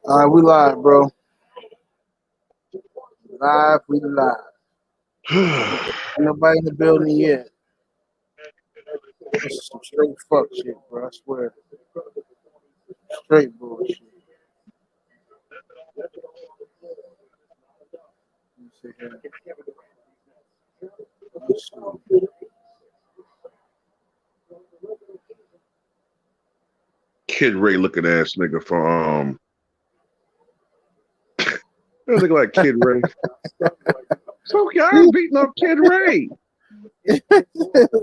All right, we live, bro. Live, we live. Ain't nobody in the building yet. This is some straight fuck shit, bro. I swear. Straight bullshit. Let me see here. Let me see. Kid Ray looking ass nigga for that look like Kid Ray. So y'all beating up Kid Ray.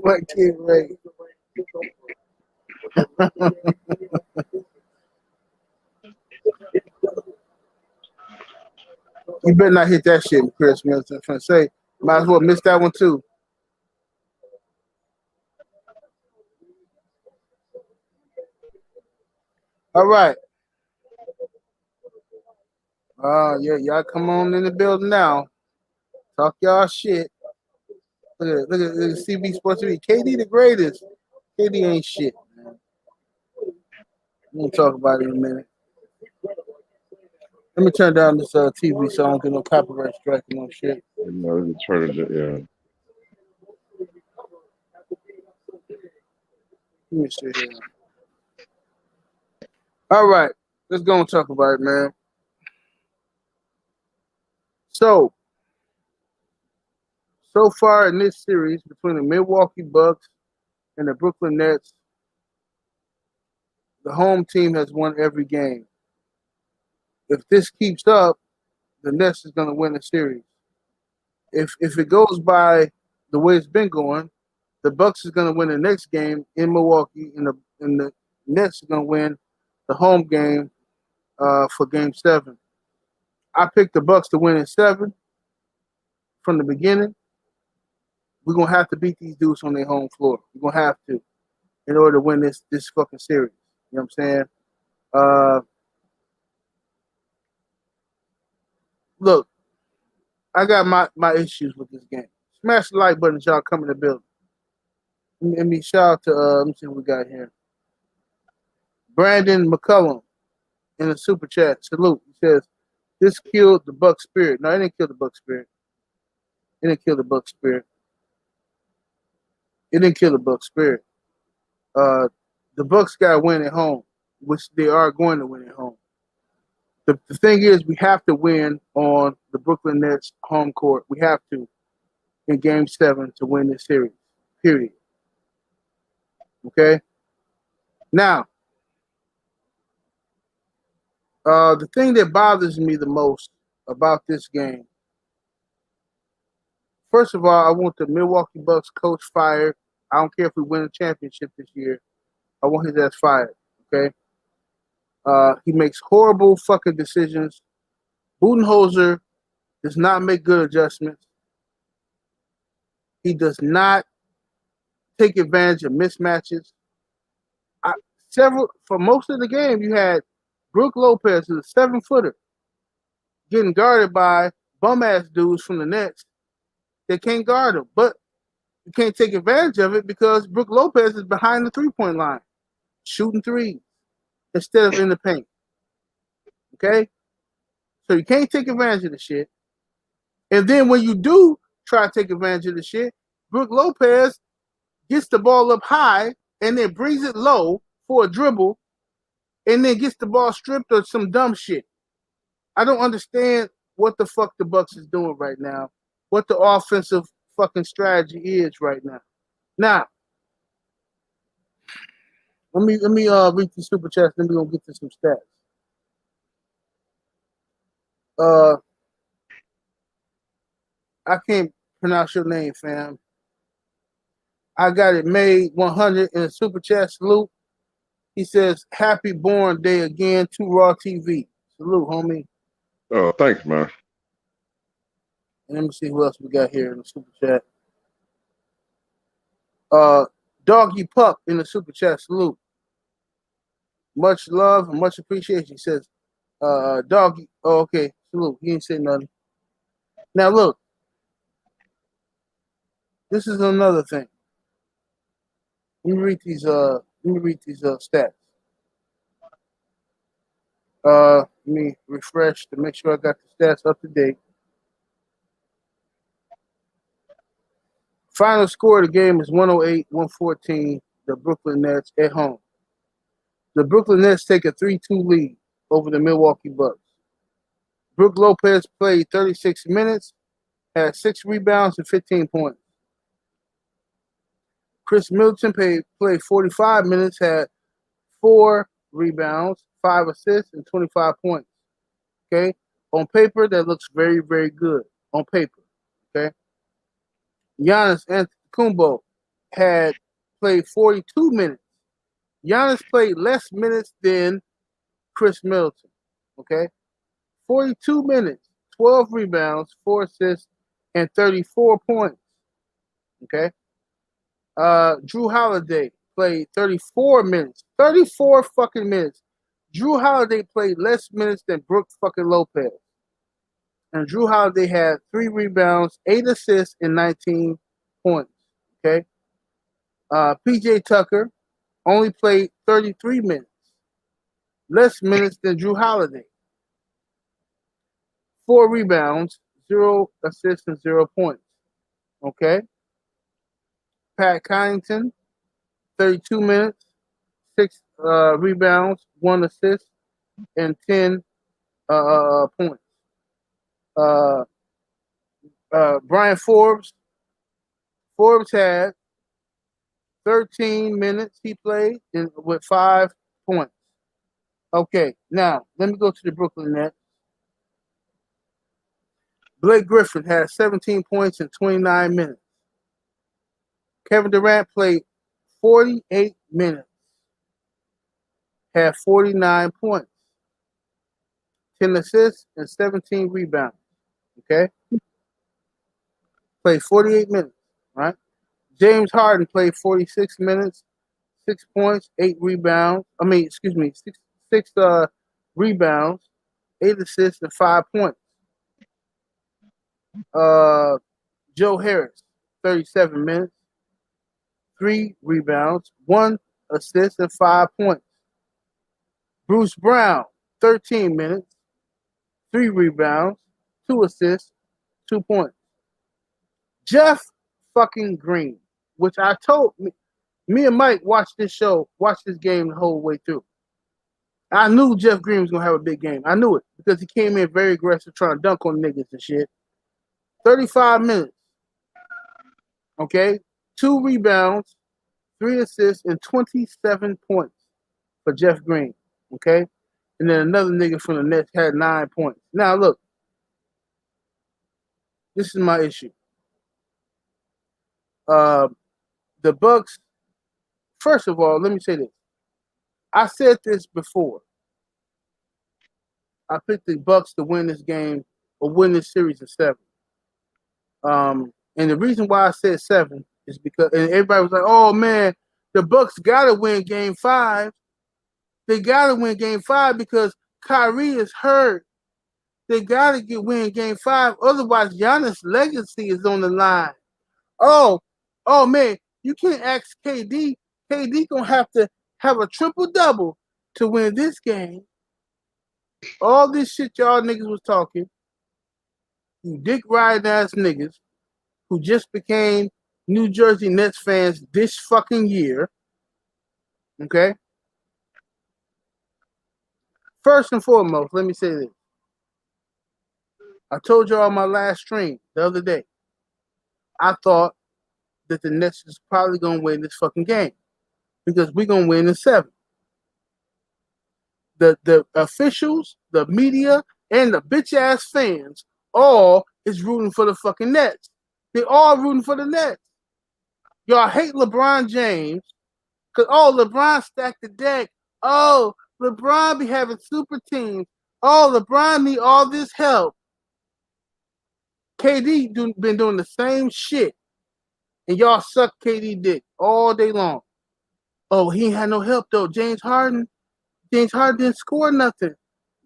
Like Kid Ray. You better not hit that shit, Chris Middleton. I'm trying to say, might as well miss that one too. All right. Yeah, y'all come on in the building now. Talk y'all shit. Look at CB Sports TV. KD the greatest. KD ain't shit, man. We'll talk about it in a minute. Let me turn down this TV so I don't get no copyright strike and no shit. You know, it's heard of it, yeah. Let me see here. All right, let's go and talk about it, man. So far in this series between the Milwaukee Bucks and the Brooklyn Nets, the home team has won every game. If this keeps up, the Nets is going to win the series. If it goes by the way it's been going, the Bucks is going to win the next game in Milwaukee, and the Nets is going to win the home game for Game 7. I picked the Bucks to win in 7 from the beginning. We're gonna have to beat these dudes on their home floor. We're gonna have to in order to win this fucking series. You know what I'm saying? Uh, Look, I got my issues with this game. Smash the like button, y'all come in the building. Let me shout out to let me see what we got here. Brandon McCullum in the super chat. Salute. He says, this killed the Buck spirit. No, it didn't kill the Buck spirit. It didn't kill the Buck spirit. It didn't kill the Buck spirit. The Bucks got to win at home, which they are going to win at home. The thing is, we have to win on the Brooklyn Nets home court. We have to in Game 7 to win this series. Period. Okay. Now, the thing that bothers me the most about this game, first of all, I want the Milwaukee Bucks coach fired. I don't care if we win a championship this year. I want his ass fired. Okay. He makes horrible fucking decisions. Budenholzer does not make good adjustments. He does not take advantage of mismatches. For most of the game, you had Brook Lopez, who's a 7-footer, getting guarded by bum ass dudes from the Nets. They can't guard him, but you can't take advantage of it because Brook Lopez is behind the 3-point line, shooting threes instead of in the paint. Okay, so you can't take advantage of the shit. And then when you do try to take advantage of the shit, Brook Lopez gets the ball up high and then brings it low for a dribble and then gets the ball stripped or some dumb shit. I don't understand what the fuck the Bucks is doing right now, what the offensive fucking strategy is right now. Now, let me read the super chats, then we're gonna get to some stats. I can't pronounce your name, fam. I got it made 100 in a super chat. Salute. He says, happy born day again to Raw TV. Salute, homie. Oh, thanks, man. And let me see who else we got here in the super chat. Doggy Pup in the super chat. Salute. Much love and much appreciation. He says, Doggy. Oh, okay. Salute. He ain't say nothing. Now, look. This is another thing. Let me read these stats. Let me refresh to make sure I got the stats up to date. Final score of the game is 108-114. The Brooklyn Nets at home. The Brooklyn Nets take a 3-2 lead over the Milwaukee Bucks. Brook Lopez played 36 minutes, had 6 rebounds and 15 points. Chris Middleton played 45 minutes, had 4 rebounds, 5 assists, and 25 points. Okay? On paper, that looks very, very good. On paper. Okay? Giannis Antetokounmpo had played 42 minutes. Giannis played less minutes than Chris Middleton. Okay? 42 minutes, 12 rebounds, 4 assists, and 34 points. Okay? Drew Holiday played 34 minutes. 34 fucking minutes. Drew Holiday played less minutes than Brook fucking Lopez. And Drew Holiday had 3 rebounds, 8 assists, and 19 points. Okay? PJ Tucker only played 33 minutes. Less minutes than Drew Holiday. 4 rebounds, 0 assists, and 0 points. Okay? Pat Connaughton, 32 minutes, 6 rebounds, 1 assist, and 10 points. Brian Forbes had 13 minutes he played with 5 points. Okay, now let me go to the Brooklyn Nets. Blake Griffin had 17 points in 29 minutes. Kevin Durant played 48 minutes, had 49 points, 10 assists, and 17 rebounds. Okay? Played 48 minutes, right? James Harden played 46 minutes, 6 points, 8 rebounds. Six rebounds, 8 assists, and 5 points. Joe Harris, 37 minutes, 3 rebounds, 1 assist, and 5 points. Bruce Brown, 13 minutes, 3 rebounds, 2 assists, 2 points. Jeff fucking Green, which I told me and Mike watched this game the whole way through. I knew Jeff Green was gonna have a big game. I knew it because he came in very aggressive, trying to dunk on niggas and shit. 35 minutes. Okay, 2 rebounds, 3 assists, and 27 points for Jeff Green. Okay, and then another nigga from the Nets had 9 points. Now look, this is my issue. The Bucks. First of all, let me say this. I said this before. I picked the Bucks to win this game or win this series in 7. And the reason why I said 7 is because, and everybody was like, "Oh man, the Bucks gotta win Game 5. They gotta win Game 5 because Kyrie is hurt. They gotta win Game 5. Otherwise, Giannis' legacy is on the line." Oh man, you can't ask KD. KD gonna have to have a triple-double to win this game. All this shit y'all niggas was talking, you dick riding ass niggas who just became New Jersey Nets fans this fucking year. Okay? First and foremost, let me say this. I told y'all on my last stream the other day, I thought that the Nets is probably gonna win this fucking game because we're gonna win in 7. The officials, the media, and the bitch ass fans all is rooting for the fucking Nets. They all rooting for the Nets. Y'all hate LeBron James because LeBron stacked the deck. Oh, LeBron be having super teams. Oh, LeBron need all this help. KD been doing the same shit, and y'all suck KD dick all day long. Oh, he ain't had no help though. James Harden didn't score nothing.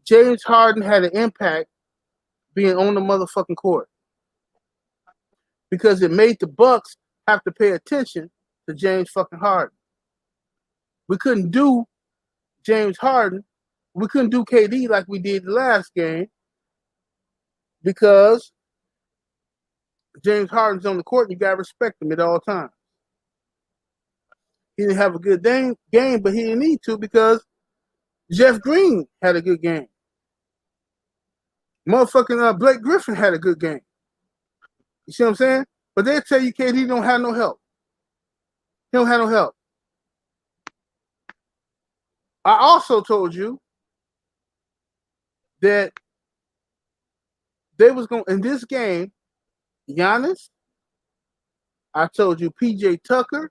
James Harden had an impact being on the motherfucking court because it made the Bucks have to pay attention to James fucking Harden. We couldn't do James Harden we couldn't do KD like we did the last game because James Harden's on the court and you got to respect him at all times. He didn't have a good game, but he didn't need to because Jeff Green had a good game. Motherfucking Blake Griffin had a good game. You see what I'm saying? But they'll tell you KD don't have no help. He don't have no help. I also told you that they was going in this game, Giannis, I told you PJ Tucker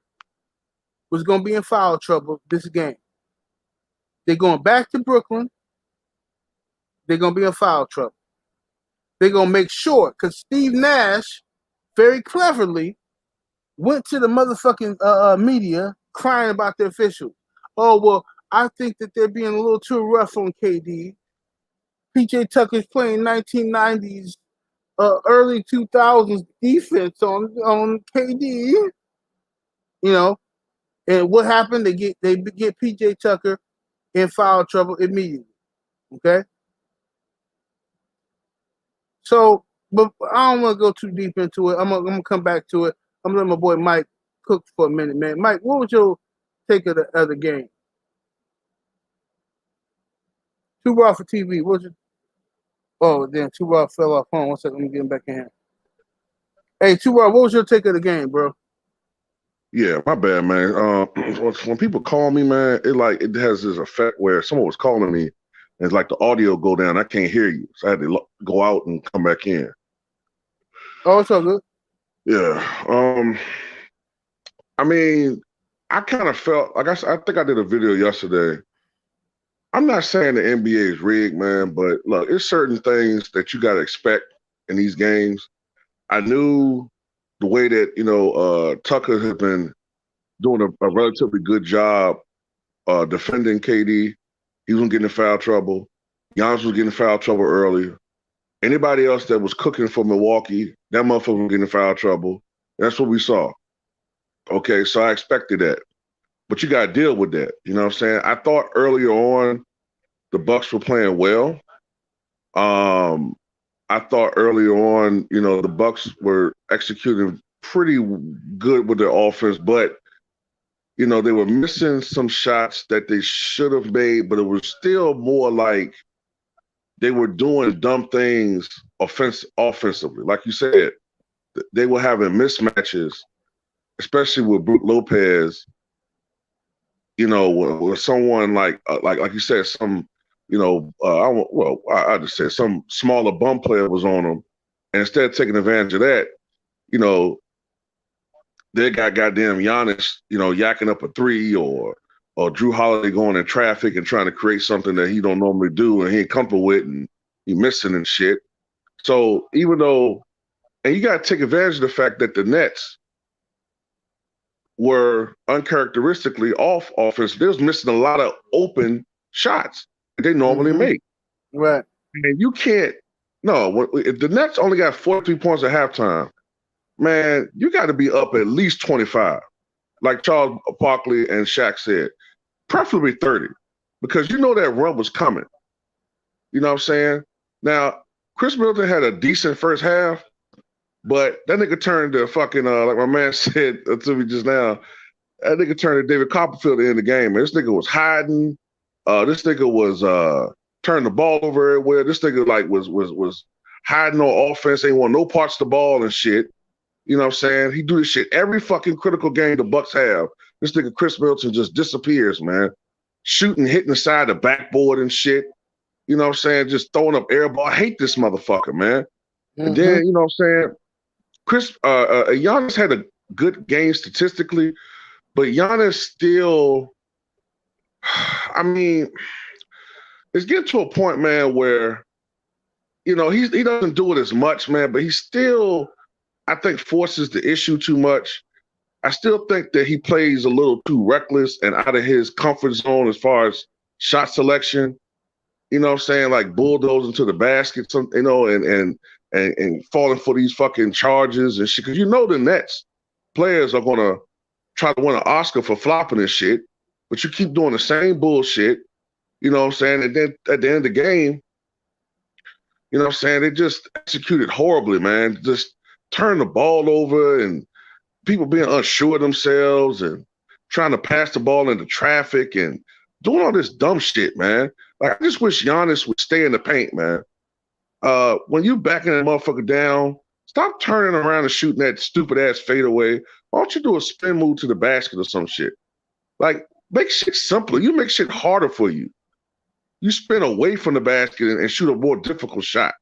was going to be in foul trouble this game. They're going back to Brooklyn. They're going to be in foul trouble. They're going to make sure, because Steve Nash very cleverly went to the motherfucking media crying about the officials. Oh, well, I think that they're being a little too rough on KD. PJ Tucker's playing 1990s, early 2000s defense on KD. You know, and what happened? They get PJ Tucker in foul trouble immediately. Okay. So, but I don't want to go too deep into it. I'm gonna come back to it. I'm gonna let my boy Mike cook for a minute, man. Mike, what was your take of the other game? Too raw for TV. What was your... Oh, damn, Too Raw fell off. Hold on 1 second. Let me get him back in here. Hey, Too Raw, what was your take of the game, bro? Yeah, my bad, man. When people call me, man, it has this effect where someone was calling me, and it's like the audio go down. I can't hear you, so I had to go out and come back in. Oh, it's all good. Yeah. I mean, I kind of felt like I think I did a video yesterday. I'm not saying the NBA is rigged, man, but look, there's certain things that you got to expect in these games. I knew the way that, Tucker has been doing a relatively good job defending KD. He was getting in foul trouble. Giannis was getting in foul trouble earlier. Anybody else that was cooking for Milwaukee, that motherfucker was getting in foul trouble. That's what we saw. Okay, so I expected that. But you got to deal with that. You know what I'm saying? I thought earlier on the Bucks were playing well. I thought earlier on, the Bucks were executing pretty good with their offense, but, they were missing some shots that they should have made, but it was still more like they were doing dumb things offensively. Like you said, they were having mismatches, especially with Brook Lopez, with someone like you said, some, I just said some smaller bum player was on them. And instead of taking advantage of that, they got goddamn Giannis, yakking up a three or Drew Holiday going in traffic and trying to create something that he don't normally do and he ain't comfortable with and he missing and shit. So even though, and you got to take advantage of the fact that the Nets were uncharacteristically off offense. They was missing a lot of open shots that they normally make. Right. And you can't, if the Nets only got 43 points at halftime, man, you got to be up at least 25, like Charles Barkley and Shaq said, preferably 30, because that run was coming. You know what I'm saying? Now, Chris Middleton had a decent first half, but that nigga turned to fucking, like my man said to me just now, that nigga turned to David Copperfield in the game. Man, this nigga was hiding. This nigga was turning the ball over everywhere. This nigga was hiding on offense. Ain't want no parts of the ball and shit. You know what I'm saying? He do this shit every fucking critical game the Bucks have. This nigga Chris Middleton just disappears, man. Shooting, hitting the side of the backboard and shit. You know what I'm saying? Just throwing up air ball. I hate this motherfucker, man. And then, you know what I'm saying? Giannis had a good game statistically, but Giannis still, I mean, it's getting to a point, man, where, he doesn't do it as much, man, but he still, I think, forces the issue too much. I still think that he plays a little too reckless and out of his comfort zone as far as shot selection. You know what I'm saying? Like bulldozing to the basket, and falling for these fucking charges and shit. Because the Nets players are going to try to win an Oscar for flopping and shit, but you keep doing the same bullshit. You know what I'm saying? And then at the end of the game, you know what I'm saying, they just executed horribly, man. Just turn the ball over and people being unsure of themselves and trying to pass the ball into traffic and doing all this dumb shit, man. Like I just wish Giannis would stay in the paint, man. When you backing that motherfucker down, stop turning around and shooting that stupid ass fadeaway. Why don't you do a spin move to the basket or some shit? Like, make shit simpler. You make shit harder for you. You spin away from the basket and shoot a more difficult shot.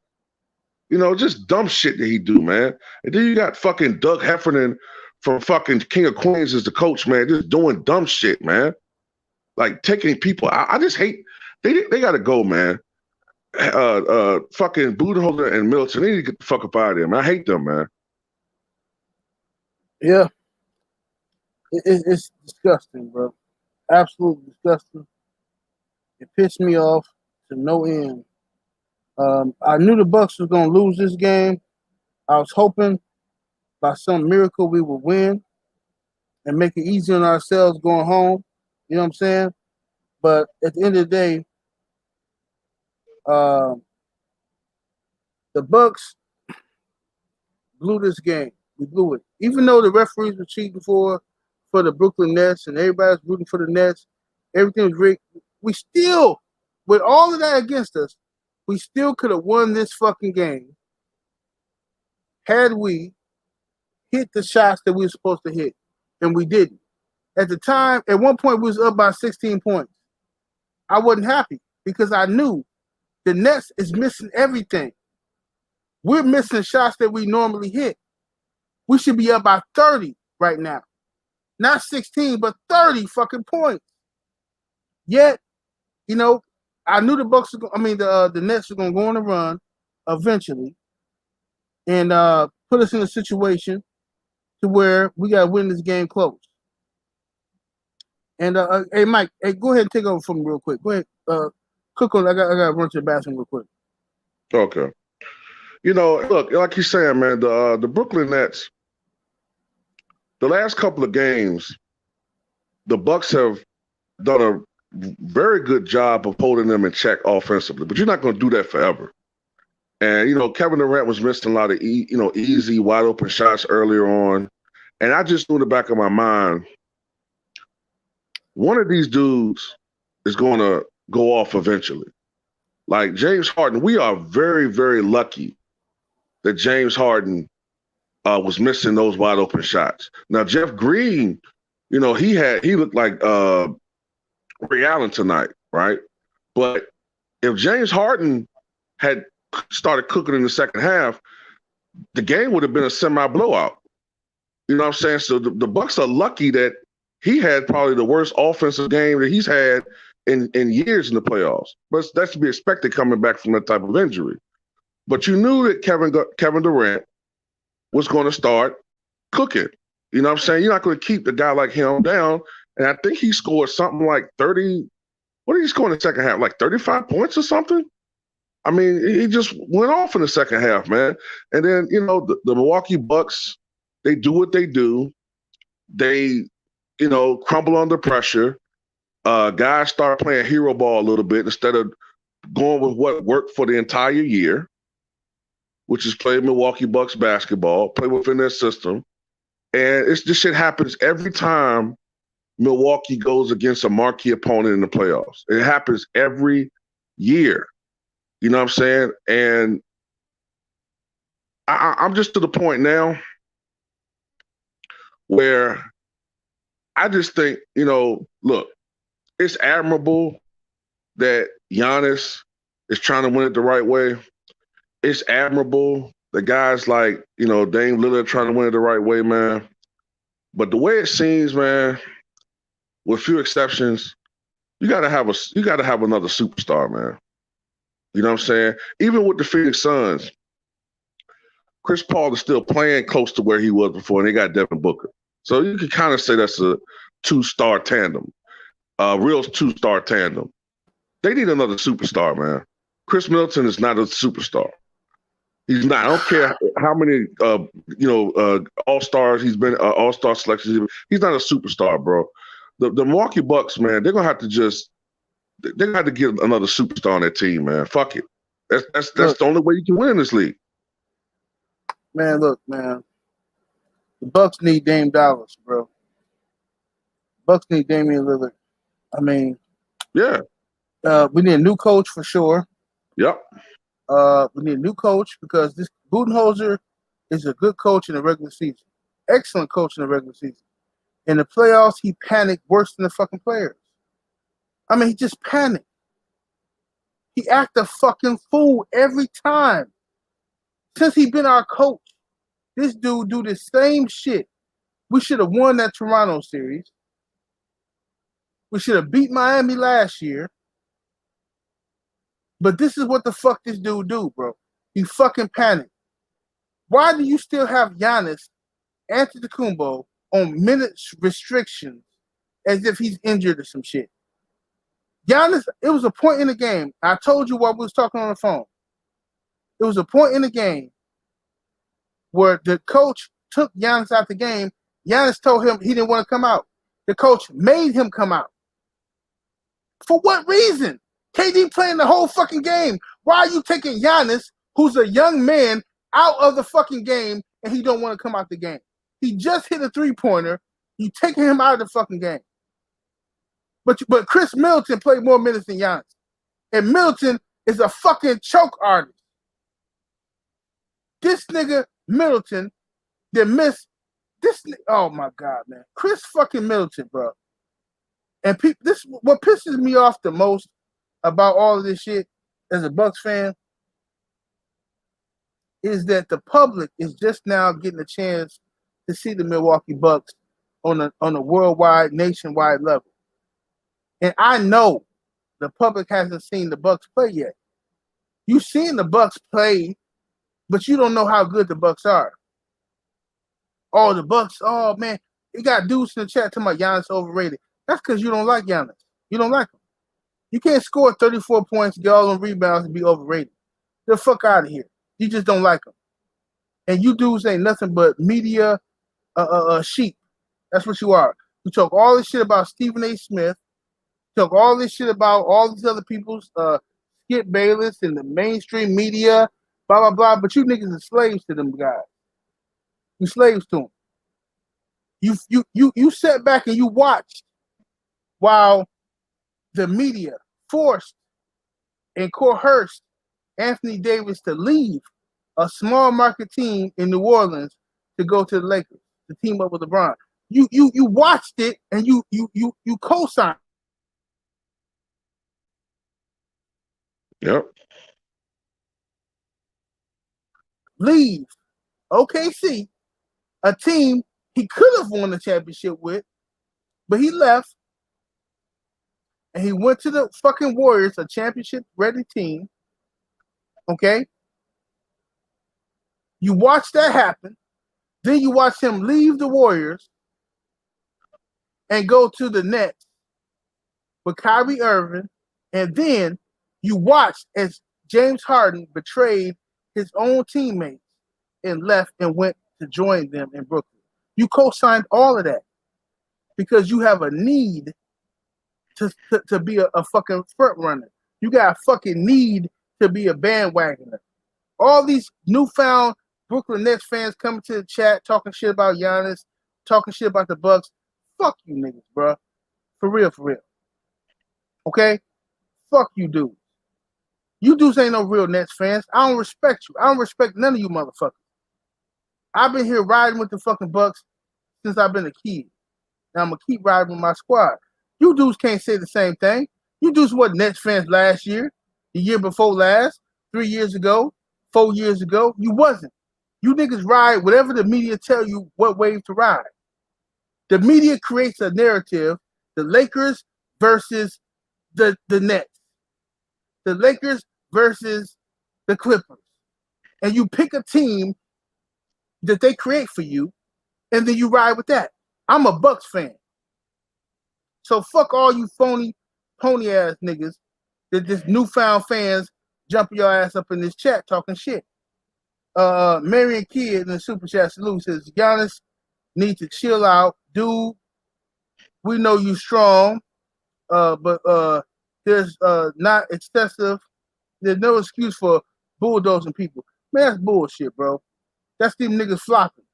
You know, just dumb shit that he do, man. And then you got fucking Doug Heffernan from fucking King of Queens as the coach, man, just doing dumb shit, man. Like taking people. I just hate. They got to go, man. Fucking Budenholzer and Middleton, they need to get the fuck up out of there, man. I hate them, man. Yeah, it's disgusting, bro. Absolutely disgusting. It pissed me off to no end. I knew the Bucks was gonna lose this game. I was hoping by some miracle we would win and make it easier on ourselves going home. You know what I'm saying? But at the end of the day, the Bucks blew this game. We blew it. Even though the referees were cheating for the Brooklyn Nets and everybody's rooting for the Nets, everything was great. We still, with all of that against us, we still could have won this fucking game had we hit the shots that we were supposed to hit, and we didn't. At the time, at one point, we was up by 16 points. I wasn't happy because I knew the Nets is missing everything. We're missing shots that we normally hit. We should be up by 30 right now. Not 16, but 30 fucking points. Yet, you know, I knew the Bucks. The Nets were going to go on a run eventually, and put us in a situation to where we got to win this game close. And hey, Mike, hey, go ahead and take over for me real quick. Go ahead, cook on. I got to run to the bathroom real quick. Okay. You know, look, like you're saying, man, the Brooklyn Nets, the last couple of games, the Bucks have done a very good job of holding them in check offensively, but you're not going to do that forever. And, you know, Kevin Durant was missing a lot of, easy, wide open shots earlier on. And I just knew in the back of my mind, one of these dudes is going to go off eventually. Like James Harden, we are very, very lucky that James Harden was missing those wide open shots. Now, Jeff Green, you know, he looked like Ray Allen tonight, right? But if James Harden had started cooking in the second half, the game would have been a semi-blowout. You know what I'm saying? So the Bucks are lucky that he had probably the worst offensive game that he's had in years in the playoffs. But that's to be expected coming back from that type of injury. But you knew that Kevin Durant was going to start cooking. You know what I'm saying? You're not going to keep the guy like him down. And I think he scored something like 30. What did he score in the second half? Like 35 points or something? I mean, he just went off in the second half, man. And then, you know, the Milwaukee Bucks, they do what they do. They, you know, crumble under pressure. Guys start playing hero ball a little bit instead of going with what worked for the entire year, which is play Milwaukee Bucks basketball, play within their system. And this shit happens every time Milwaukee goes against a marquee opponent in the playoffs. It happens every year. You know what I'm saying? And I'm just to the point now where I just think, you know, look, it's admirable that Giannis is trying to win it the right way. It's admirable that guys like, you know, Dame Lillard trying to win it the right way, man. But the way it seems, man, with few exceptions, you gotta have another superstar, man. You know what I'm saying? Even with the Phoenix Suns, Chris Paul is still playing close to where he was before, and they got Devin Booker. So you can kind of say that's a two-star tandem, a real two-star tandem. They need another superstar, man. Chris Middleton is not a superstar. He's not. I don't care how many, all-stars he's been, all-star selections. He's not a superstar, bro. The Milwaukee Bucks, man, they're going to have to just They got to get another superstar on that team, man. Fuck it. That's Look. the only way you can win in this league. Man, look, man. The Bucks need Dame Dollars, bro. Bucks need Damian Lillard. I mean, Yeah. we need a new coach for sure. Yep. We need a new coach because this Budenholzer is a good coach in the regular season. Excellent coach in the regular season. In the playoffs, he panicked worse than the fucking players. I mean, he just panicked. He act a fucking fool every time. Since he been our coach, this dude do the same shit. We should have won that Toronto series. We should have beat Miami last year. But this is what the fuck this dude do, bro. He fucking panicked. Why do you still have Giannis Antetokounmpo on minutes restrictions as if he's injured or some shit? Giannis, it was a point in the game. I told you while we was talking on the phone. It was a point in the game where the coach took Giannis out the game. Giannis told him he didn't want to come out. The coach made him come out. For what reason? KD playing the whole fucking game. Why are you taking Giannis, who's a young man, out of the fucking game and he don't want to come out the game? He just hit a three-pointer. You taking him out of the fucking game. But Chris Middleton played more minutes than Giannis. And Middleton is a fucking choke artist. This nigga Middleton that missed this. Oh my God, man. Chris fucking Middleton, bro. And this what pisses me off the most about all of this shit as a Bucks fan is that the public is just now getting a chance to see the Milwaukee Bucks on a worldwide, nationwide level. And I know the public hasn't seen the Bucks play yet. You've seen the Bucks play, but you don't know how good the Bucks are. Oh, the Bucks, oh man, you got dudes in the chat talking about Giannis overrated. That's because you don't like Giannis. You don't like him. You can't score 34 points, get all them rebounds, and be overrated. Get the fuck out of here. You just don't like him. And you dudes ain't nothing but media sheep. That's what you are. You talk all this shit about Stephen A. Smith. You talk all this shit about all these other people's Skip Bayless and the mainstream media, blah, blah, blah. But you niggas are slaves to them guys. You slaves to them. You sat back and you watched while the media forced and coerced Anthony Davis to leave a small market team in New Orleans to go to the Lakers to team up with LeBron. You watched it and you co-signed. Yep. Leave OKC, a team he could have won the championship with, but he left and he went to the fucking Warriors, a championship-ready team. Okay? You watch that happen. Then you watch him leave the Warriors and go to the Nets with Kyrie Irving. And then you watched as James Harden betrayed his own teammates and left and went to join them in Brooklyn. You co-signed all of that because you have a need to be a fucking front runner. You got a fucking need to be a bandwagoner. All these newfound Brooklyn Nets fans coming to the chat talking shit about Giannis, talking shit about the Bucks. Fuck you niggas, bro. For real, for real. Okay? Fuck you dudes. You dudes ain't no real Nets fans. I don't respect you. I don't respect none of you motherfuckers. I've been here riding with the fucking Bucks since I've been a kid. And I'm going to keep riding with my squad. You dudes can't say the same thing. You dudes weren't Nets fans last year, the year before last, 3 years ago, 4 years ago. You wasn't. You niggas ride whatever the media tell you what wave to ride. The media creates a narrative, the Lakers versus the Nets. The Lakers versus the Clippers. And you pick a team that they create for you, and then you ride with that. I'm a Bucks fan. So fuck all you phony, pony ass niggas that this newfound fans jumping your ass up in this chat talking shit. Marion Kidd in the Super Chat salute says, Giannis needs to chill out. Dude, we know you strong, but There's not excessive. There's no excuse for bulldozing people. Man, that's bullshit, bro. That's them niggas flopping.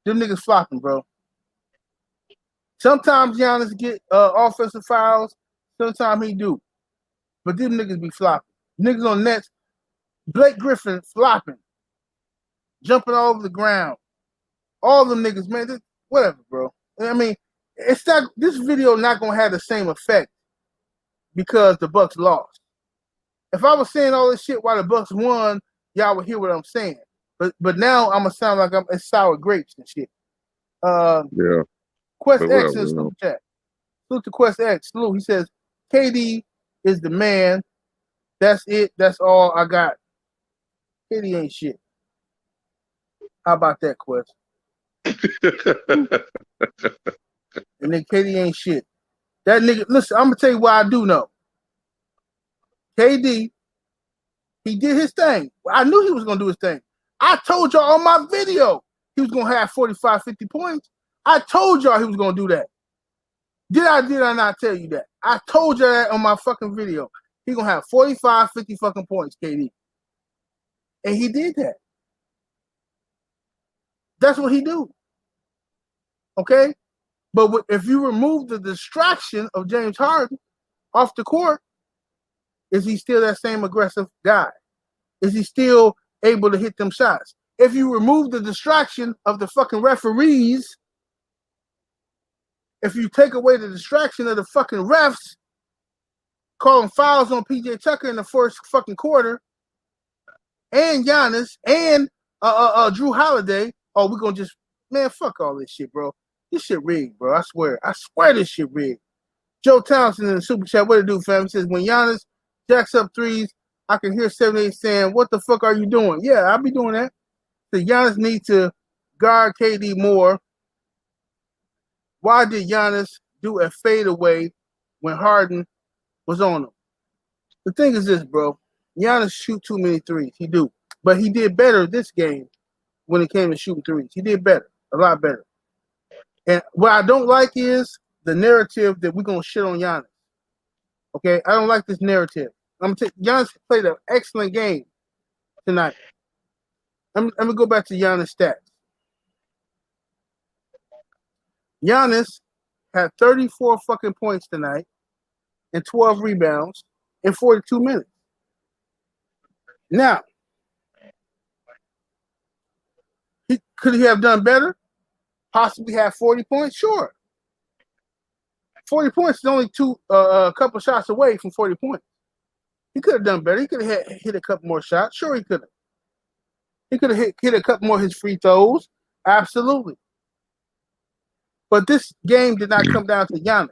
Them niggas flopping, bro. Sometimes Giannis get offensive fouls. Sometimes he do. But them niggas be flopping. Niggas on Nets, Blake Griffin flopping. Jumping all over the ground. All them niggas, man, whatever, bro. I mean, it's not, this video not gonna have the same effect because the Bucks lost. If I was saying all this shit while the Bucks won, y'all would hear what I'm saying. But now I'm gonna sound like it's sour grapes and shit. Yeah. Quest X in the super chat. Salute to Quest X. Salute. He says, KD is the man. That's it. That's all I got. KD ain't shit. How about that, Quest? And then KD ain't shit. That nigga, listen, I'm gonna tell you what I do know. KD, he did his thing. I knew he was gonna do his thing. I told y'all on my video he was gonna have 45, 50 points. I told y'all he was gonna do that. Did I not tell you that? I told y'all that on my fucking video. He gonna have 45, 50 fucking points, KD. And he did that. That's what he do. Okay? But if you remove the distraction of James Harden off the court, is he still that same aggressive guy? Is he still able to hit them shots? If you remove the distraction of the fucking referees, if you take away the distraction of the fucking refs calling fouls on PJ Tucker in the first fucking quarter, and Giannis and Drew Holiday, oh, we're gonna just, man, fuck all this shit, bro. This shit rigged, bro. I swear this shit rigged. Joe Townsend in the super chat, what it do, fam? He says, when Giannis jacks up threes, I can hear 78 saying, what the fuck are you doing? Yeah, I'll be doing that. So Giannis need to guard KD more. Why did Giannis do a fadeaway when Harden was on him? The thing is this, bro. Giannis shoot too many threes. He do. But he did better this game when it came to shooting threes. He did better. A lot better. And what I don't like is the narrative that we're going to shit on Giannis. Okay? I don't like this narrative. Giannis played an excellent game tonight. Let me go back to Giannis' stats. Giannis had 34 fucking points tonight and 12 rebounds in 42 minutes. Now, could he have done better? Possibly have 40 points? Sure. 40 points is only a couple shots away from 40 points. He could have done better. He could have hit a couple more shots. Sure, he could have. He could have hit a couple more of his free throws. Absolutely. But this game did not come down to Giannis.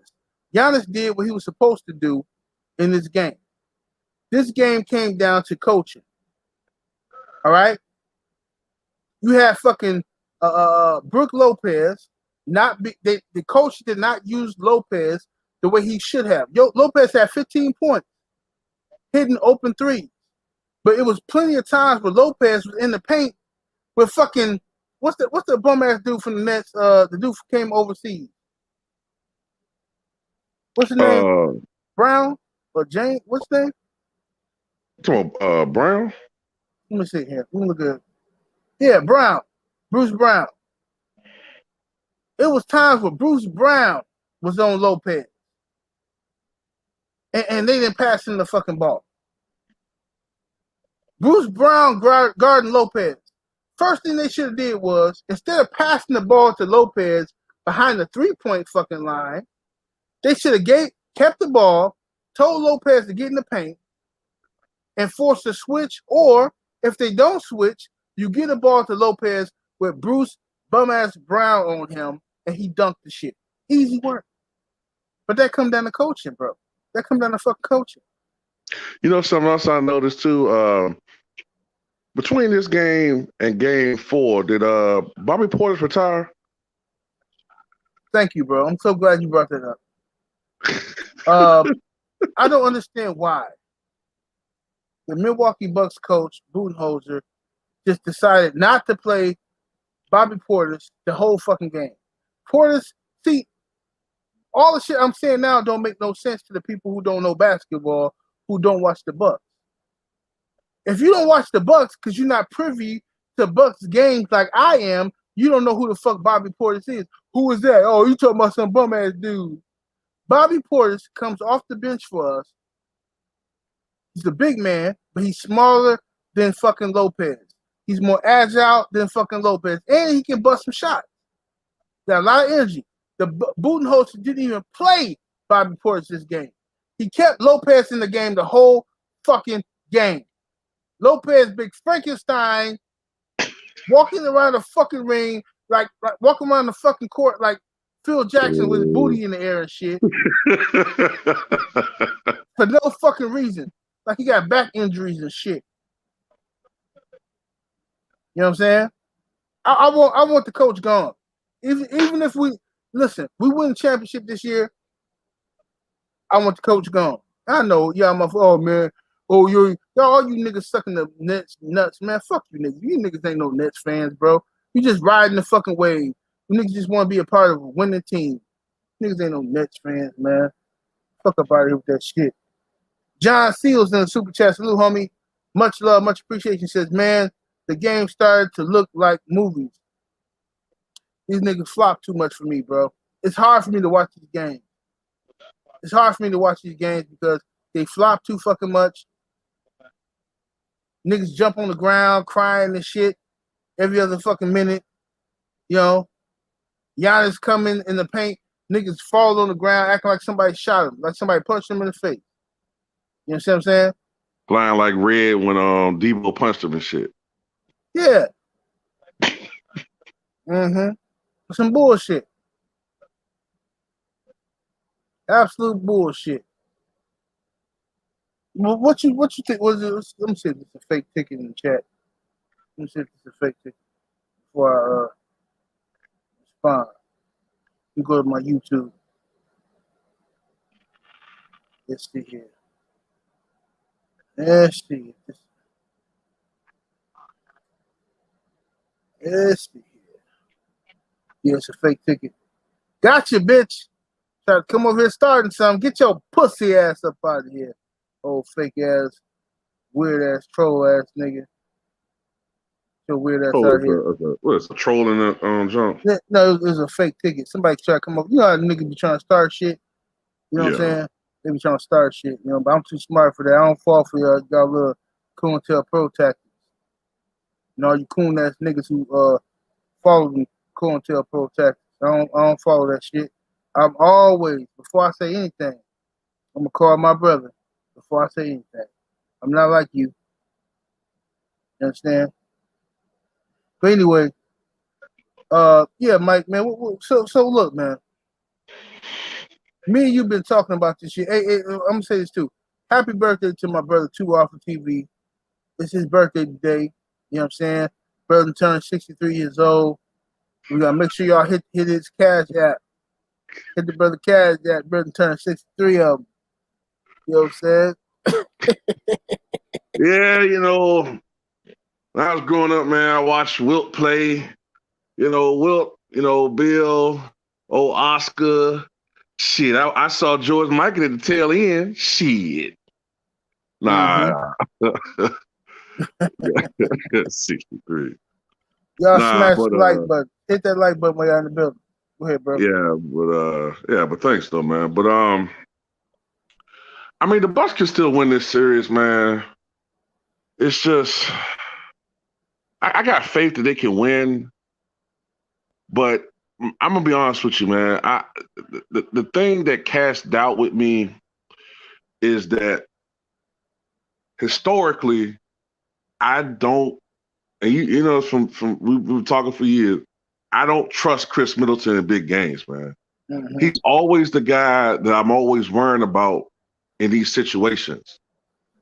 Giannis did what he was supposed to do in this game. This game came down to coaching. All right? You had fucking Brook Lopez. The coach did not use Lopez the way he should have. Lopez had 15 points, hitting open threes. But it was plenty of times where Lopez was in the paint with fucking what's the bum ass dude from the Nets? The dude who came overseas. What's his name? Brown or James? What's his name? Come on, Brown. Let me see here. Let me look at it. Yeah, Brown. Bruce Brown. It was times where Bruce Brown was on Lopez. And they didn't pass him the fucking ball. Bruce Brown guarding Lopez. First thing they should have did was, instead of passing the ball to Lopez behind the three-point fucking line, they should have kept the ball, told Lopez to get in the paint, and force the switch. Or if they don't switch, you get the ball to Lopez with Bruce bum-ass Brown on him, and he dunked the shit. Easy work. But that come down to coaching, bro. That come down to fucking coaching. You know something else I noticed too? Between this game and game 4, did Bobby Portis retire? Thank you, bro. I'm so glad you brought that up. I don't understand why the Milwaukee Bucks coach, Budenholzer, just decided not to play Bobby Portis the whole fucking game. Portis, see, All the shit I'm saying now don't make no sense to the people who don't know basketball, who don't watch the Bucks. If you don't watch the Bucks because you're not privy to Bucks games like I am, you don't know who the fuck Bobby Portis is. Who is that? Oh, you talking about some bum ass dude. Bobby Portis comes off the bench for us. He's a big man, but he's smaller than fucking Lopez. He's more agile than fucking Lopez, and he can bust some shots. Got a lot of energy. The Budenholzer didn't even play Bobby Portis this game. He kept Lopez in the game the whole fucking game. Lopez, big Frankenstein, walking around the fucking ring, like walking around the fucking court like Phil Jackson with his booty in the air and shit. For no fucking reason. Like he got back injuries and shit. You know what I'm saying? I want the coach gone. Even if we win the championship this year, I want the coach gone. I know, yeah, oh man, all you niggas sucking the Nets nuts, man. Fuck you niggas. You niggas ain't no Nets fans, bro. You just riding the fucking wave. You niggas just want to be a part of a winning team. Niggas ain't no Nets fans, man. Fuck up out of here with that shit. John Seals in the super chat, salute, homie. Much love, much appreciation. Says, man, the game started to look like movies. These niggas flop too much for me, bro. It's hard for me to watch these games. It's hard for me to watch these games because they flop too fucking much. Niggas jump on the ground crying and shit every other fucking minute. You know, Giannis coming in the paint. Niggas fall on the ground acting like somebody shot him, like somebody punched him in the face. You know what I'm saying? Flying like red when Debo punched him and shit. Yeah. Mm-hmm. Some bullshit. Absolute bullshit. Well, what you think was it? Let me see if it's a fake ticket in the chat. Let me see if it's a fake ticket before I respond. You go to my YouTube. Let's see here. Let's see. Let's see here. Yeah, it's a fake ticket. Gotcha, bitch. Try to come over here starting something. Get your pussy ass up out of here. Old fake ass, weird ass, troll ass nigga. Your weird ass out here. What is a troll in the jump? No, it was a fake ticket. Somebody try to come up. You know how niggas be trying to start shit? You know what I'm saying? They be trying to start shit, you know, but I'm too smart for that. I don't fall for y'all little coon-tail pro tactics. You know, all you coon ass niggas who follow the coon-tail pro tactics. I don't follow that shit. I'm always, before I say anything, I'm gonna call my brother before I say anything. I'm not like you. You understand? But anyway, yeah, Mike, man. So look, man. Me and you've been talking about this shit. Hey, I'm gonna say this too. Happy birthday to my brother, 2 off of TV. It's his birthday today. You know what I'm saying? Brother turned 63 years old. We gotta make sure y'all hit his cash app. Hit the brother cash app. Brother turned 63 of them. You know what I'm saying? Yeah, you know, when I was growing up, man, I watched Wilt play. You know, Wilt, you know, Bill, old Oscar. Shit, I saw George Michael at the tail end. Shit. Nah. Mm-hmm. 63. Y'all smash the like button. Hit that like button while y'all in the building. Go ahead, bro. Yeah, but thanks though, man. But I mean, the Bucks can still win this series, man. It's just I got faith that they can win, but I'm gonna be honest with you, man. The thing that casts doubt with me is that historically, I don't, and you know, from we've been talking for years. I don't trust Chris Middleton in big games, man. Mm-hmm. He's always the guy that I'm always worrying about in these situations.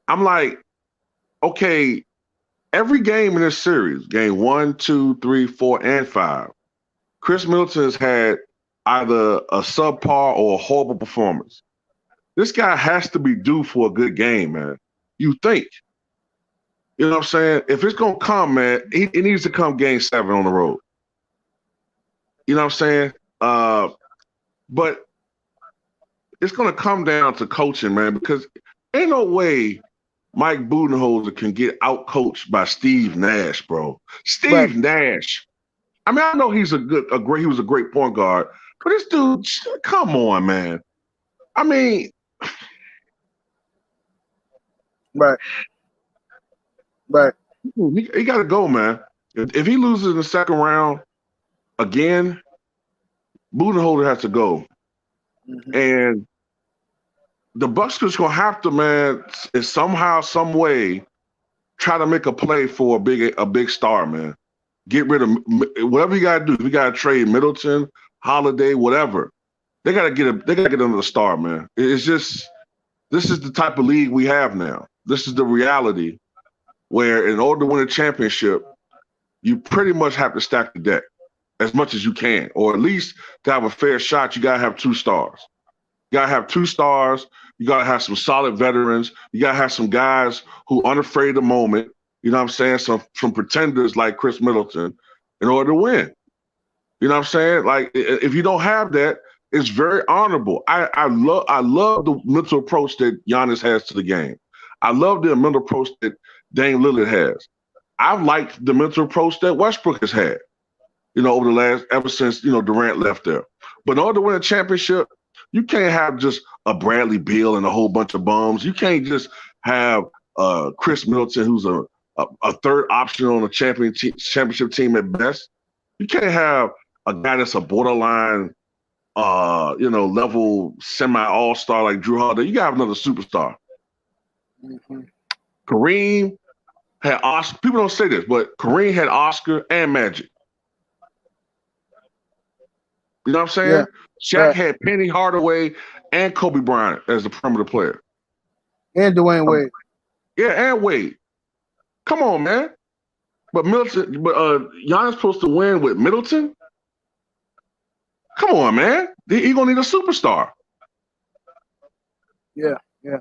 I'm like, okay, every game in this series, game 1, 2, 3, 4, and 5, Chris Middleton has had either a subpar or a horrible performance. This guy has to be due for a good game, man. You think. You know what I'm saying? If it's going to come, man, it needs to come game 7 on the road. You know what I'm saying? But it's going to come down to coaching, man, because ain't no way Mike Budenholzer can get out coached by Steve Nash, bro. Right, Steve Nash. I mean, I know he was a great point guard, but this dude, come on, man. I mean, right, right. he got to go, man. If he loses in the second round again, Budenholzer has to go, Mm-hmm. and the Bucks is gonna have to, man, is somehow, some way, try to make a play for a big star, man. Get rid of whatever you gotta do. If you gotta trade Middleton, Holiday, whatever. They gotta get another star, man. It's just this is the type of league we have now. This is the reality where in order to win a championship, you pretty much have to stack the deck as much as you can, or at least to have a fair shot, you gotta have 2 stars. You gotta have 2 stars. You gotta have some solid veterans. You gotta have some guys who aren't afraid of the moment. You know what I'm saying? Some pretenders like Chris Middleton in order to win. You know what I'm saying? Like if you don't have that, it's very honorable. I love the mental approach that Giannis has to the game. I love the mental approach that Dame Lillard has. I've liked the mental approach that Westbrook has had, over the ever since, Durant left there. But in order to win a championship, you can't have just a Bradley Beal and a whole bunch of bums. You can't just have Chris Middleton, who's a third option on a championship team at best. You can't have a guy that's a borderline, level semi all-star like Drew Holiday. You got to have another superstar. Mm-hmm. Kareem had Oscar. People don't say this, but Kareem had Oscar and Magic. You know what I'm saying? Yeah. Shaq Right. had Penny Hardaway and Kobe Bryant as the perimeter player. And Dwayne Wade. Yeah, and Wade. Come on, man. But Giannis supposed to win with Middleton? Come on, man. He gonna need a superstar. Yeah, yeah.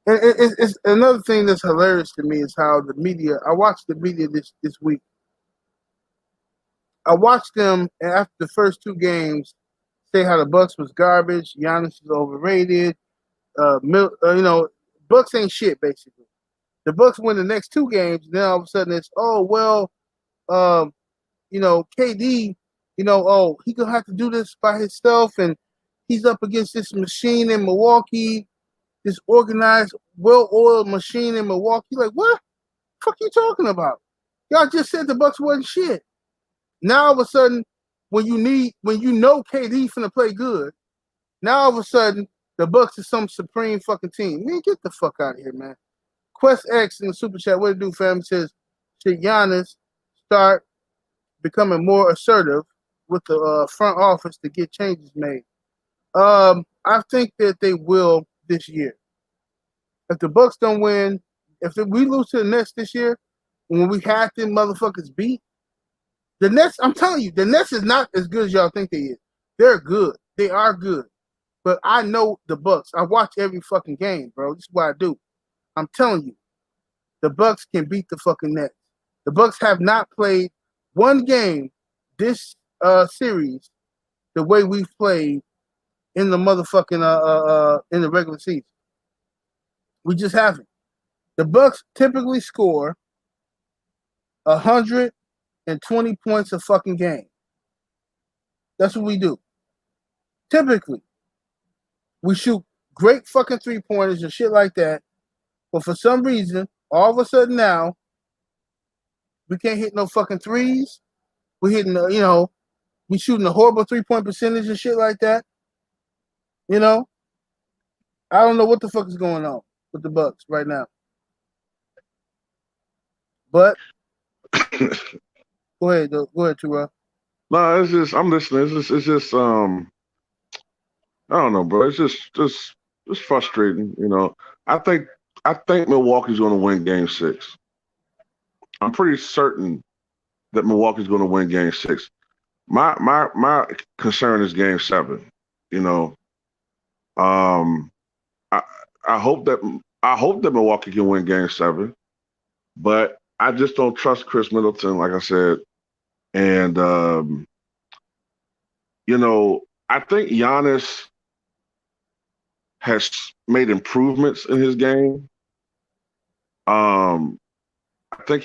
And it's another thing that's hilarious to me is how the media. I watched the media this week. I watched them after the first 2 games say how the Bucks was garbage, Giannis is overrated. Bucks ain't shit basically. The Bucks win the next 2 games, and then all of a sudden it's KD, he gonna have to do this by himself, and he's up against this machine in Milwaukee, this organized, well-oiled machine in Milwaukee. Like, what the fuck you talking about? Y'all just said the Bucks wasn't shit. Now all of a sudden, when you know KD finna play good, now all of a sudden the Bucks is some supreme fucking team. Man, get the fuck out of here, man. Quest X in the super chat, what it do, fam? It says, should Giannis start becoming more assertive with the front office to get changes made? I think that they will this year. If the Bucks don't win, if we lose to the Nets this year, when we had them motherfuckers beat, the Nets, I'm telling you, the Nets is not as good as y'all think they is. They're good. They are good. But I know the Bucks. I watch every fucking game, bro. This is what I do. I'm telling you, the Bucks can beat the fucking Nets. The Bucks have not played one game this series the way we've played in the motherfucking in the regular season. We just haven't. The Bucks typically score 120 points a fucking game. That's what we do. Typically, we shoot great fucking 3-pointers and shit like that, but for some reason, all of a sudden now, we can't hit no fucking threes. We're hitting, we shooting a horrible 3-point percentage and shit like that. I don't know what the fuck is going on with the Bucks right now. But go ahead, Tura. No, it's just I'm listening. It's just I don't know, bro. It's just frustrating. I think Milwaukee's going to win Game 6. I'm pretty certain that Milwaukee's going to win Game 6. My concern is Game 7. I hope that Milwaukee can win Game 7, but I just don't trust Chris Middleton, like I said, and I think Giannis has made improvements in his game. I think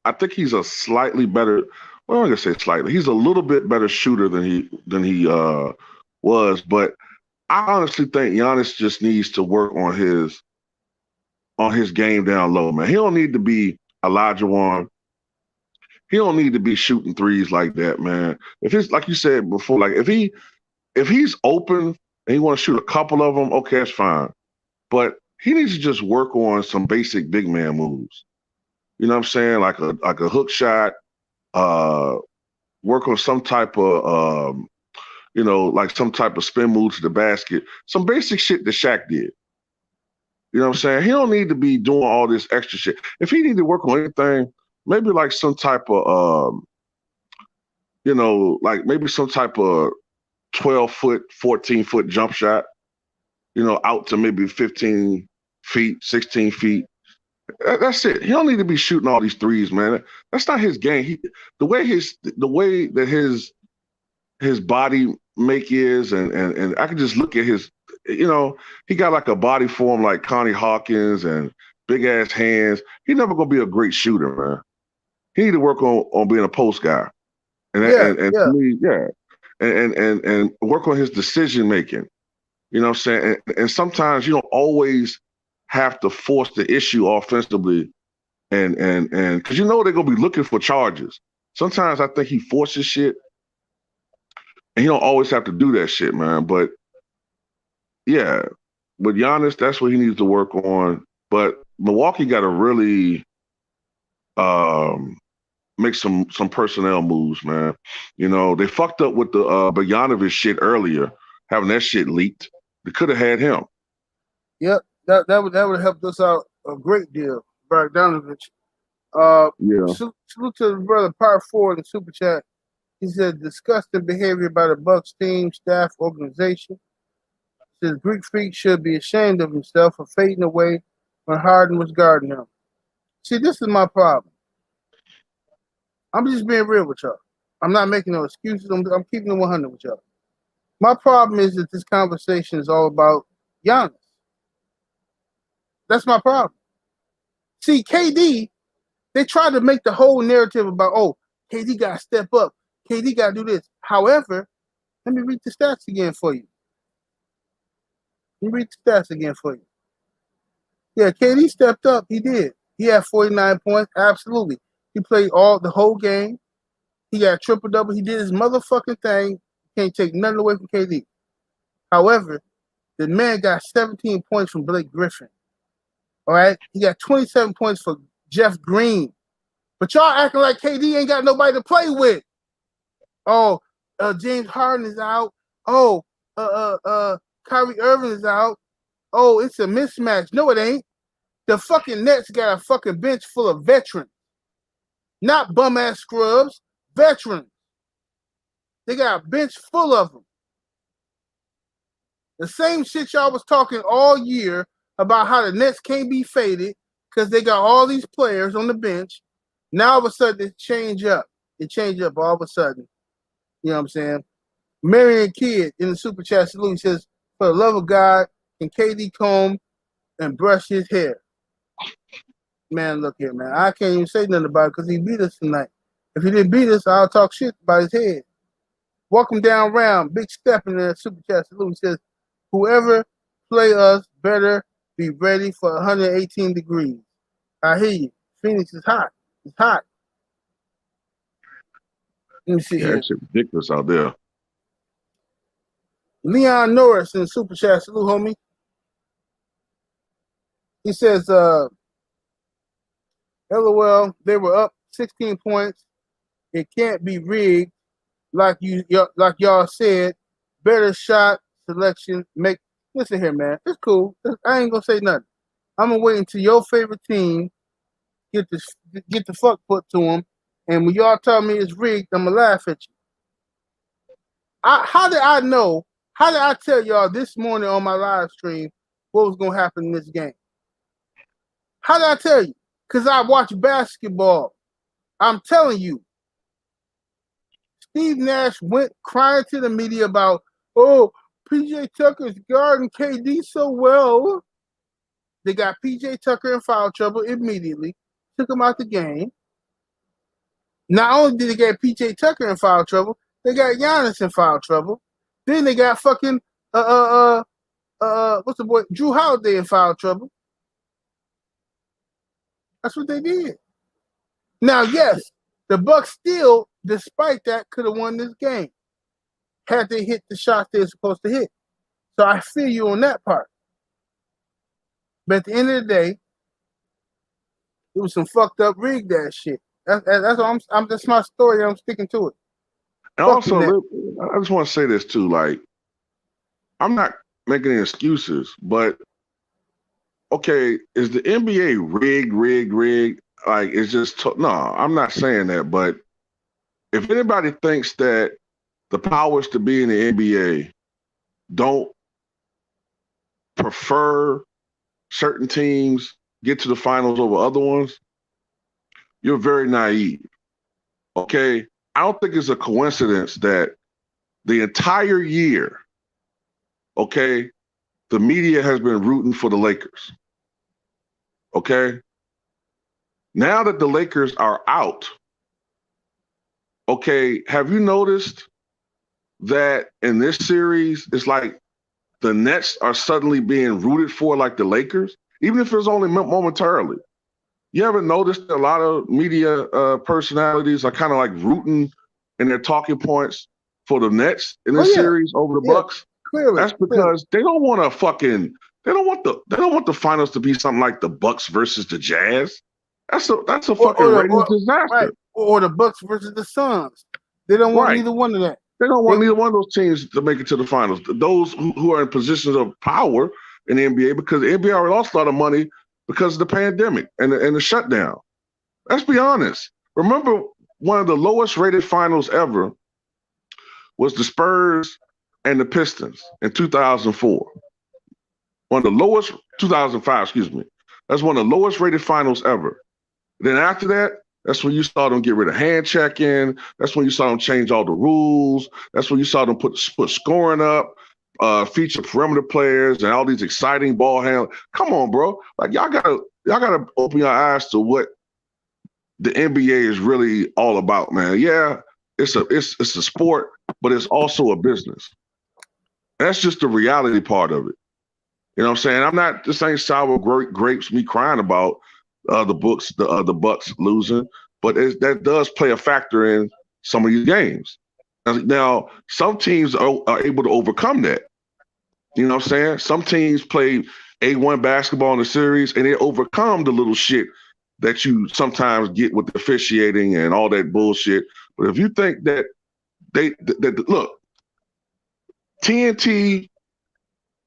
I think he's a slightly better. Well, I'm gonna say slightly. He's a little bit better shooter than he was, but I honestly think Giannis just needs to work on his game down low, man. He don't need to be Elijah Wan. He don't need to be shooting threes like that, man. If it's like you said before, like if he's open and he want to shoot a couple of them, okay, that's fine. But he needs to just work on some basic big man moves. You know what I'm saying? Like a hook shot, uh, work on some type of like some type of spin move to the basket. Some basic shit that Shaq did. You know what I'm saying? He don't need to be doing all this extra shit. If he need to work on anything, maybe like some type of like maybe some type of 12-foot, 14-foot jump shot, out to maybe 15 feet, 16 feet. That's it. He don't need to be shooting all these threes, man. That's not his game. The way that his body make is, and I can just look at his, he got like a body form like Connie Hawkins and big ass hands. He never gonna be a great shooter, man. He need to work on being a post guy, and to me, yeah, and work on his decision making. You know what I'm saying? And sometimes you don't always have to force the issue offensively, and because they're gonna be looking for charges. Sometimes I think he forces shit, and he don't always have to do that shit, man. But yeah, with Giannis, that's what he needs to work on. But Milwaukee got to really make some personnel moves, man. They fucked up with the Bogdanovich shit earlier, having that shit leaked. They could have had him. Yep, that would have helped us out a great deal, Bogdanovich. Salute to the brother Power 4 in the super chat. He said disgusting behavior by the Bucks team, staff, organization. Says Greek Freak should be ashamed of himself for fading away when Harden was guarding him. See, this is my problem. I'm just being real with y'all. I'm not making no excuses. I'm keeping it 100 with y'all. My problem is that this conversation is all about Giannis. That's my problem. See, KD, they tried to make the whole narrative about, KD got to step up. KD got to do this. However, let me read the stats again for you. Yeah, KD stepped up. He did. He had 49 points. Absolutely. He played the whole game. He got triple-double. He did his motherfucking thing. Can't take nothing away from KD. However, the man got 17 points from Blake Griffin. All right? He got 27 points for Jeff Green. But y'all acting like KD ain't got nobody to play with. Oh, James Harden is out. Oh, Kyrie Irving is out. Oh, it's a mismatch. No, it ain't. The fucking Nets got a fucking bench full of veterans. Not bum-ass scrubs. Veterans. They got a bench full of them. The same shit y'all was talking all year about how the Nets can't be faded because they got all these players on the bench. Now all of a sudden it change up. It changed up all of a sudden. You know what I'm saying? Marion Kidd in the super chat salute says, for the love of God, can KD comb and brush his hair? Man, look here, man. I can't even say nothing about it because he beat us tonight. If he didn't beat us, I'll talk shit about his head. Welcome down round. Big step in the super chat salute. He says, whoever play us better be ready for 118 degrees. I hear you. Phoenix is hot. It's hot. Let me see here. It's ridiculous out there. Leon Norris in the super chat salute, homie. He says, LOL, they were up 16 points. It can't be rigged, like y'all said. Better shot selection. Listen here, man. It's cool. I ain't gonna say nothing. I'm gonna wait until your favorite team get the fuck put to them, and when y'all tell me it's rigged, I'm gonna laugh at you. How did I know? How did I tell y'all this morning on my live stream what was gonna happen in this game? How did I tell you? Because I watch basketball. I'm telling you. Steve Nash went crying to the media about, PJ Tucker's guarding KD so well. They got PJ Tucker in foul trouble immediately. Took him out the game. Not only did they get PJ Tucker in foul trouble, they got Giannis in foul trouble. Then they got fucking what's the boy Drew Holiday in foul trouble. That's what they did. Now, yes, the Bucks still, despite that, could have won this game had they hit the shots they were supposed to hit. So I feel you on that part. But at the end of the day, it was some fucked up rigged ass shit. That's all that's my story. I'm sticking to it. And also, I just want to say this too. Like, I'm not making any excuses, but okay, is the NBA rigged? Like, it's just no. I'm not saying that. But if anybody thinks that the powers to be in the NBA don't prefer certain teams get to the finals over other ones, you're very naive. Okay? I don't think it's a coincidence that the entire year, okay, the media has been rooting for the Lakers. Okay? Now that the Lakers are out, okay, have you noticed that in this series, it's like the Nets are suddenly being rooted for like the Lakers, even if it's only momentarily? You ever noticed a lot of media personalities are kind of like rooting in their talking points for the Nets in this series over the Bucks? Clearly, that's because they don't want to fucking they don't want the finals to be something like the Bucks versus the Jazz. That's a fucking ratings disaster. Right. Or the Bucks versus the Suns. They don't want neither one of that. They don't want neither one of those teams to make it to the finals. Those who are in positions of power in the NBA, because the NBA already lost a lot of money because of the pandemic and the shutdown. Let's be honest. Remember, one of the lowest rated finals ever was the Spurs and the Pistons in 2004. One of the lowest, 2005, excuse me. That's one of the lowest rated finals ever. Then after that, that's when you saw them get rid of hand checking. That's when you saw them change all the rules. That's when you saw them put scoring up, feature perimeter players and all these exciting ball handling. Come on, bro. Like y'all gotta open your eyes to what the NBA is really all about, man. Yeah, it's a sport, but it's also a business. That's just the reality part of it. You know what I'm saying? This ain't sour grapes me crying about the Bucks losing, but that does play a factor in some of these games. Now, some teams are able to overcome that. You know what I'm saying? Some teams play A1 basketball in the series and they overcome the little shit that you sometimes get with the officiating and all that bullshit. But if you think that look, TNT,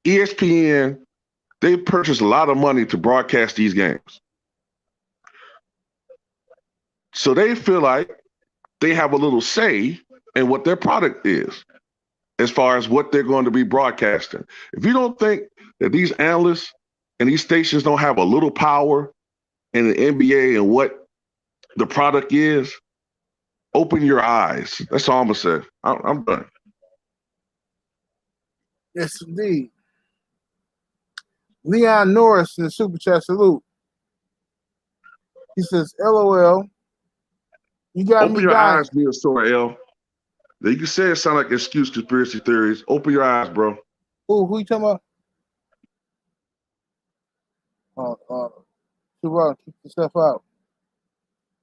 ESPN, they purchased a lot of money to broadcast these games. So they feel like they have a little say in what their product is as far as what they're going to be broadcasting. If you don't think that these analysts and these stations don't have a little power in the NBA and what the product is, open your eyes. That's all I'm going to say. I'm done. Yes, indeed. Leon Norris in the Super Chat salute. He says, LOL. You got open me your dying. eyes, Neosaur L. You can say it sound like excuse conspiracy theories. Open your eyes, bro. Who you talking about? Keep yourself out.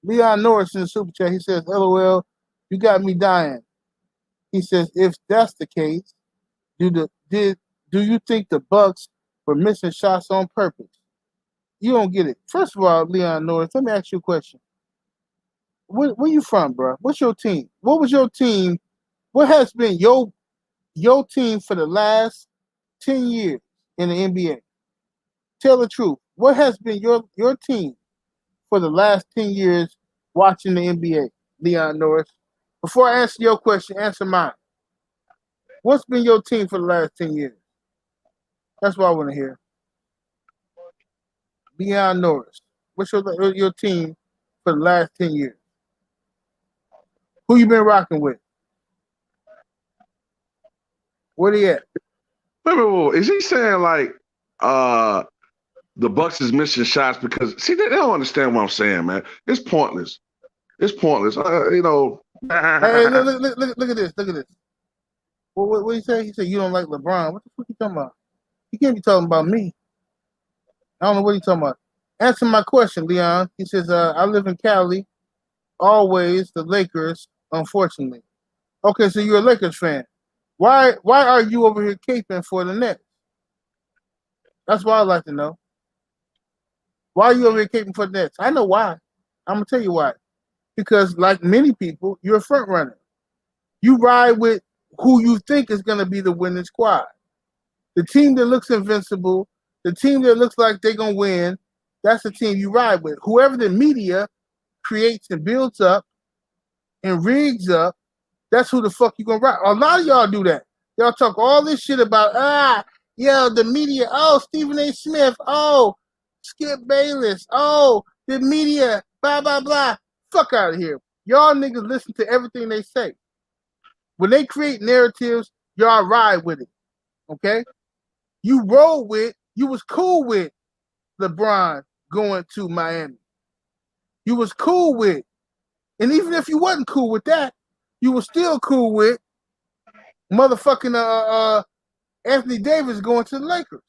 Leon Norris in the Super Chat, he says, LOL, you got me dying. He says, if that's the case, do you think the Bucks were missing shots on purpose? You don't get it. First of all, Leon Norris, let me ask you a question. Where you from, bro? What's your team? What was your team? What has been your team for the last 10 years in the NBA? Tell the truth. What has been your team for the last 10 years watching the NBA, Leon Norris? Before I answer your question, answer mine. What's been your team for the last 10 years? That's what I want to hear. Leon Norris. What's your team for the last 10 years? Who you been rocking with? Where they at? wait, is he saying like the Bucks is missing shots because see they don't understand what I'm saying, man. It's pointless. It's pointless. You know. Hey, look at this. Look at this. What he say? He said you don't like LeBron. What the fuck you talking about? He can't be talking about me. I don't know what he's talking about. Answer my question, Leon. He says, I live in Cali. Always the Lakers, unfortunately. Okay, so you're a Lakers fan. Why are you over here caping for the Nets? That's what I'd like to know. Why are you over here caping for the Nets? I know why. I'm gonna tell you why. Because like many people, you're a front runner. You ride with who you think is gonna be the winning squad. The team that looks invincible, the team that looks like they're gonna win, that's the team you ride with. Whoever the media creates and builds up and rigs up, that's who the fuck you gonna ride. A lot of y'all do that. Y'all talk all this shit about the media. Oh, Stephen A. Smith. Oh, Skip Bayless. Oh, the media. Blah blah blah. Fuck out of here. Y'all niggas listen to everything they say. When they create narratives, y'all ride with it. Okay? You was cool with LeBron going to Miami. You was cool with, and even if you wasn't cool with that, you was still cool with motherfucking Anthony Davis going to the Lakers.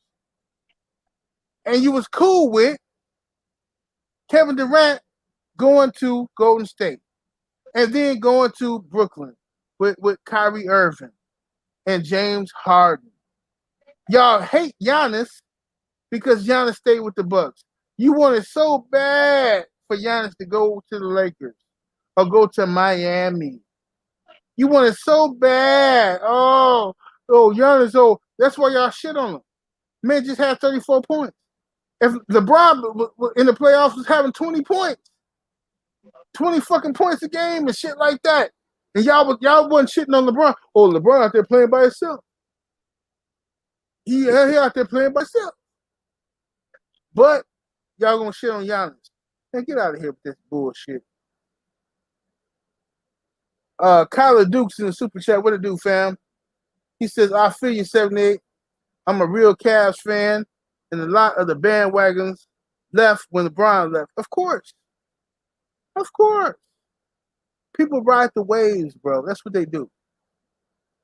And you was cool with Kevin Durant going to Golden State. And then going to Brooklyn with Kyrie Irving and James Harden. Y'all hate Giannis because Giannis stayed with the Bucks. You wanted so bad for Giannis to go to the Lakers or go to Miami. You wanted so bad. Oh, Giannis. That's why y'all shit on him. Man just had 34 points. If LeBron in the playoffs was having 20 points, 20 fucking points a game and shit like that, and y'all wasn't shitting on LeBron. Oh, LeBron out there playing by himself. He out there playing by himself. But y'all gonna shit on Giannis. Man, get out of here with this bullshit. Kyler Dukes in the super chat. What it do, fam? He says, I feel you, 78. I'm a real Cavs fan, and a lot of the bandwagons left when LeBron left. Of course. Of course. People ride the waves, bro. That's what they do.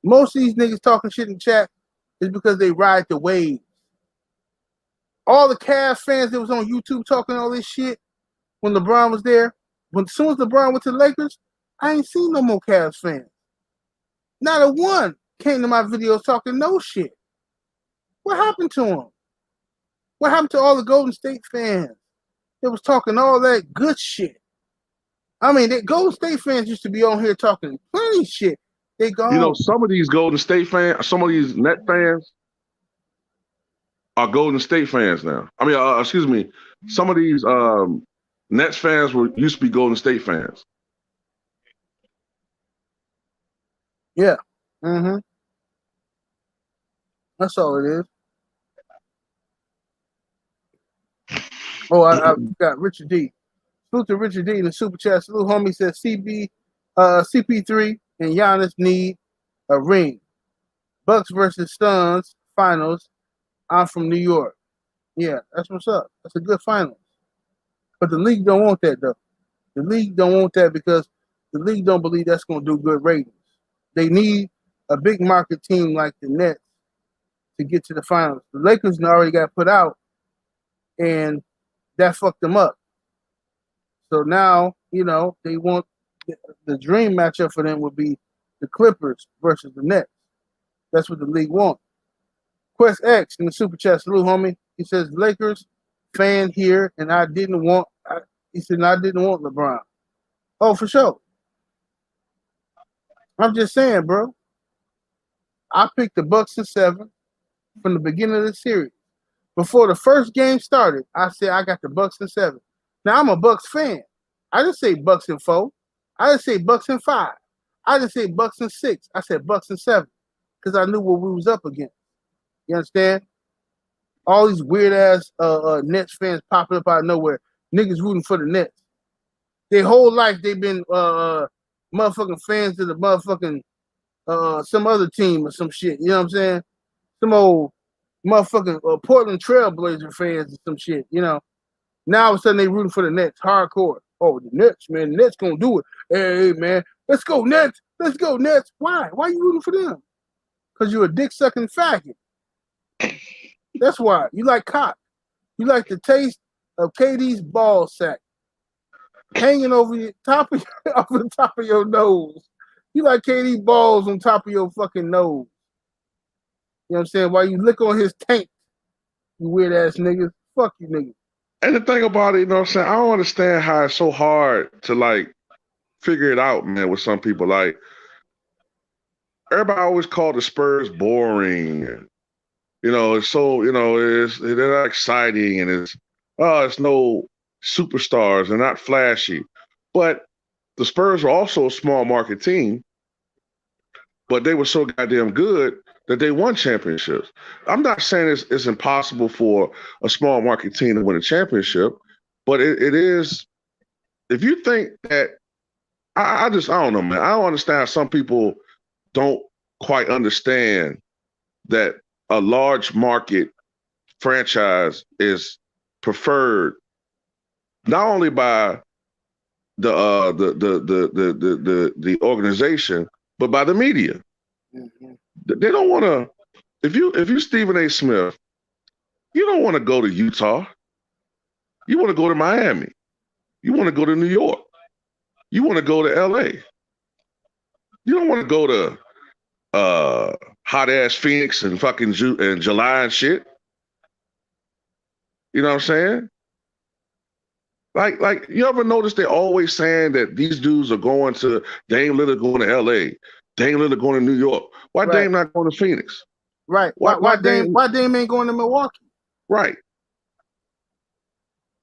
Most of these niggas talking shit in chat is because they ride the waves. All the Cavs fans that was on YouTube talking all this shit when LeBron was there, as soon as LeBron went to the Lakers, I ain't seen no more Cavs fans. Not a one came to my videos talking no shit. What happened to them? What happened to all the Golden State fans that was talking all that good shit? I mean, the Golden State fans used to be on here talking plenty shit. They gone. You know, some of these Golden State fans, some of these Net fans are Golden State fans now. I mean, excuse me, some of these Nets fans used to be Golden State fans. Yeah. Mm-hmm. That's all it is. Oh, I got Richard D. Salute to Richard D in the super chat. Salute, homie. Says CP3 and Giannis need a ring. Bucks versus Suns finals. I'm from New York. Yeah, that's what's up. That's a good finals. But the league don't want that, though. The league don't want that because the league don't believe that's going to do good ratings. They need a big market team like the Nets to get to the finals. The Lakers already got put out, and that fucked them up. So now, they want the dream matchup for them would be the Clippers versus the Nets. That's what the league wants. Quest X in the super chat, salute, homie. He says, Lakers fan here, and I didn't want LeBron. Oh, for sure. I'm just saying, bro. I picked the Bucks in 7 from the beginning of the series. Before the first game started, I said I got the Bucks in 7. Now I'm a Bucks fan. I didn't say Bucks in 4. I didn't say Bucks in 5. I didn't say Bucks in 6. I said Bucks in 7 because I knew what we was up against. You understand? All these weird ass Nets fans popping up out of nowhere. Niggas rooting for the Nets. Their whole life they've been motherfucking fans of the motherfucking some other team or some shit. You know what I'm saying? some old motherfucking Portland Trailblazer fans or some shit, you know. Now all of a sudden they rooting for the Nets, hardcore. Oh, the Nets, man, the Nets gonna do it. Hey, man, let's go Nets, let's go Nets. Why? Why are you rooting for them? Because you're a dick sucking faggot. That's why. You like cock. You like the taste of KD's ball sack hanging over the top of over the top of your nose. You like KD balls on top of your fucking nose. You know what I'm saying? While you lick on his tank, you weird ass niggas. Fuck you niggas. And the thing about it, you know what I'm saying? I don't understand how it's so hard to like figure it out, man, with some people. Like, everybody always called the Spurs boring. You know, it's so, you know, they're not exciting and it's no superstars, they're not flashy. But the Spurs are also a small market team, but they were so goddamn good that they won championships. I'm not saying it's impossible for a small market team to win a championship, but it is. If you think that, I don't know, man. I don't understand how some people don't quite understand that a large market franchise is preferred not only by the organization, but by the media. Mm-hmm. They don't want to. If you Stephen A. Smith, you don't want to go to Utah. You want to go to Miami. You want to go to New York. You want to go to L.A. You don't want to go to hot ass Phoenix and fucking July and shit. You know what I'm saying? Like you ever notice they're always saying that these dudes are going to Dame Lillard going to L.A., Dame Lillard going to New York. Why right. Dame not going to Phoenix? Right. Why Dame ain't going to Milwaukee? Right.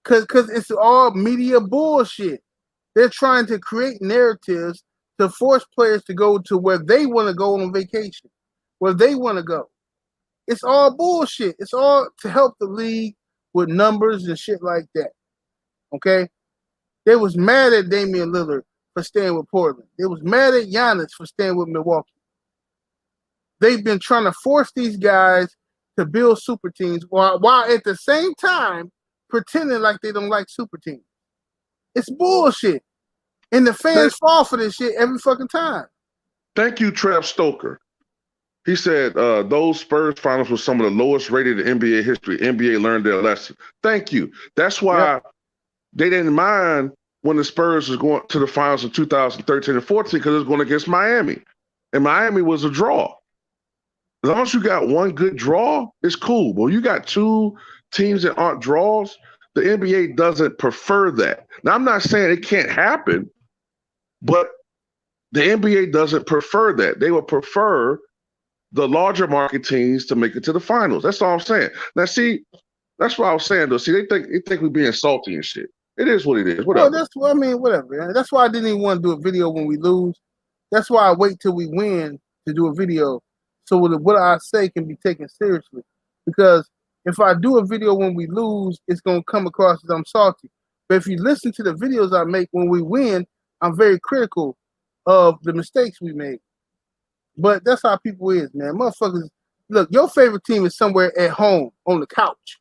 Cause it's all media bullshit. They're trying to create narratives to force players to go to where they want to go on vacation, where they want to go. It's all bullshit. It's all to help the league with numbers and shit like that. Okay? They was mad at Damian Lillard for staying with Portland. They was mad at Giannis for staying with Milwaukee. They've been trying to force these guys to build super teams while at the same time pretending like they don't like super teams. It's bullshit. And the fans fall for this shit every fucking time. Thank you, Trev Stoker. He said those Spurs finals were some of the lowest rated in NBA history. NBA learned their lesson. Thank you. That's why they didn't mind when the Spurs was going to the finals in 2013 and 14 because it was going against Miami. And Miami was a draw. As long as you got one good draw, it's cool. But when you got two teams that aren't draws, the NBA doesn't prefer that. Now, I'm not saying it can't happen, but the NBA doesn't prefer that. They would prefer the larger market teams to make it to the finals. That's all I'm saying. Now, see, that's what I was saying, though. See, they think we're being salty and shit. It is what it is. Whatever. Well, whatever. That's why I didn't even want to do a video when we lose. That's why I wait till we win to do a video so what I say can be taken seriously. Because if I do a video when we lose, it's going to come across as I'm salty. But if you listen to the videos I make when we win, I'm very critical of the mistakes we made. But that's how people is, man. Motherfuckers, look, your favorite team is somewhere at home on the couch.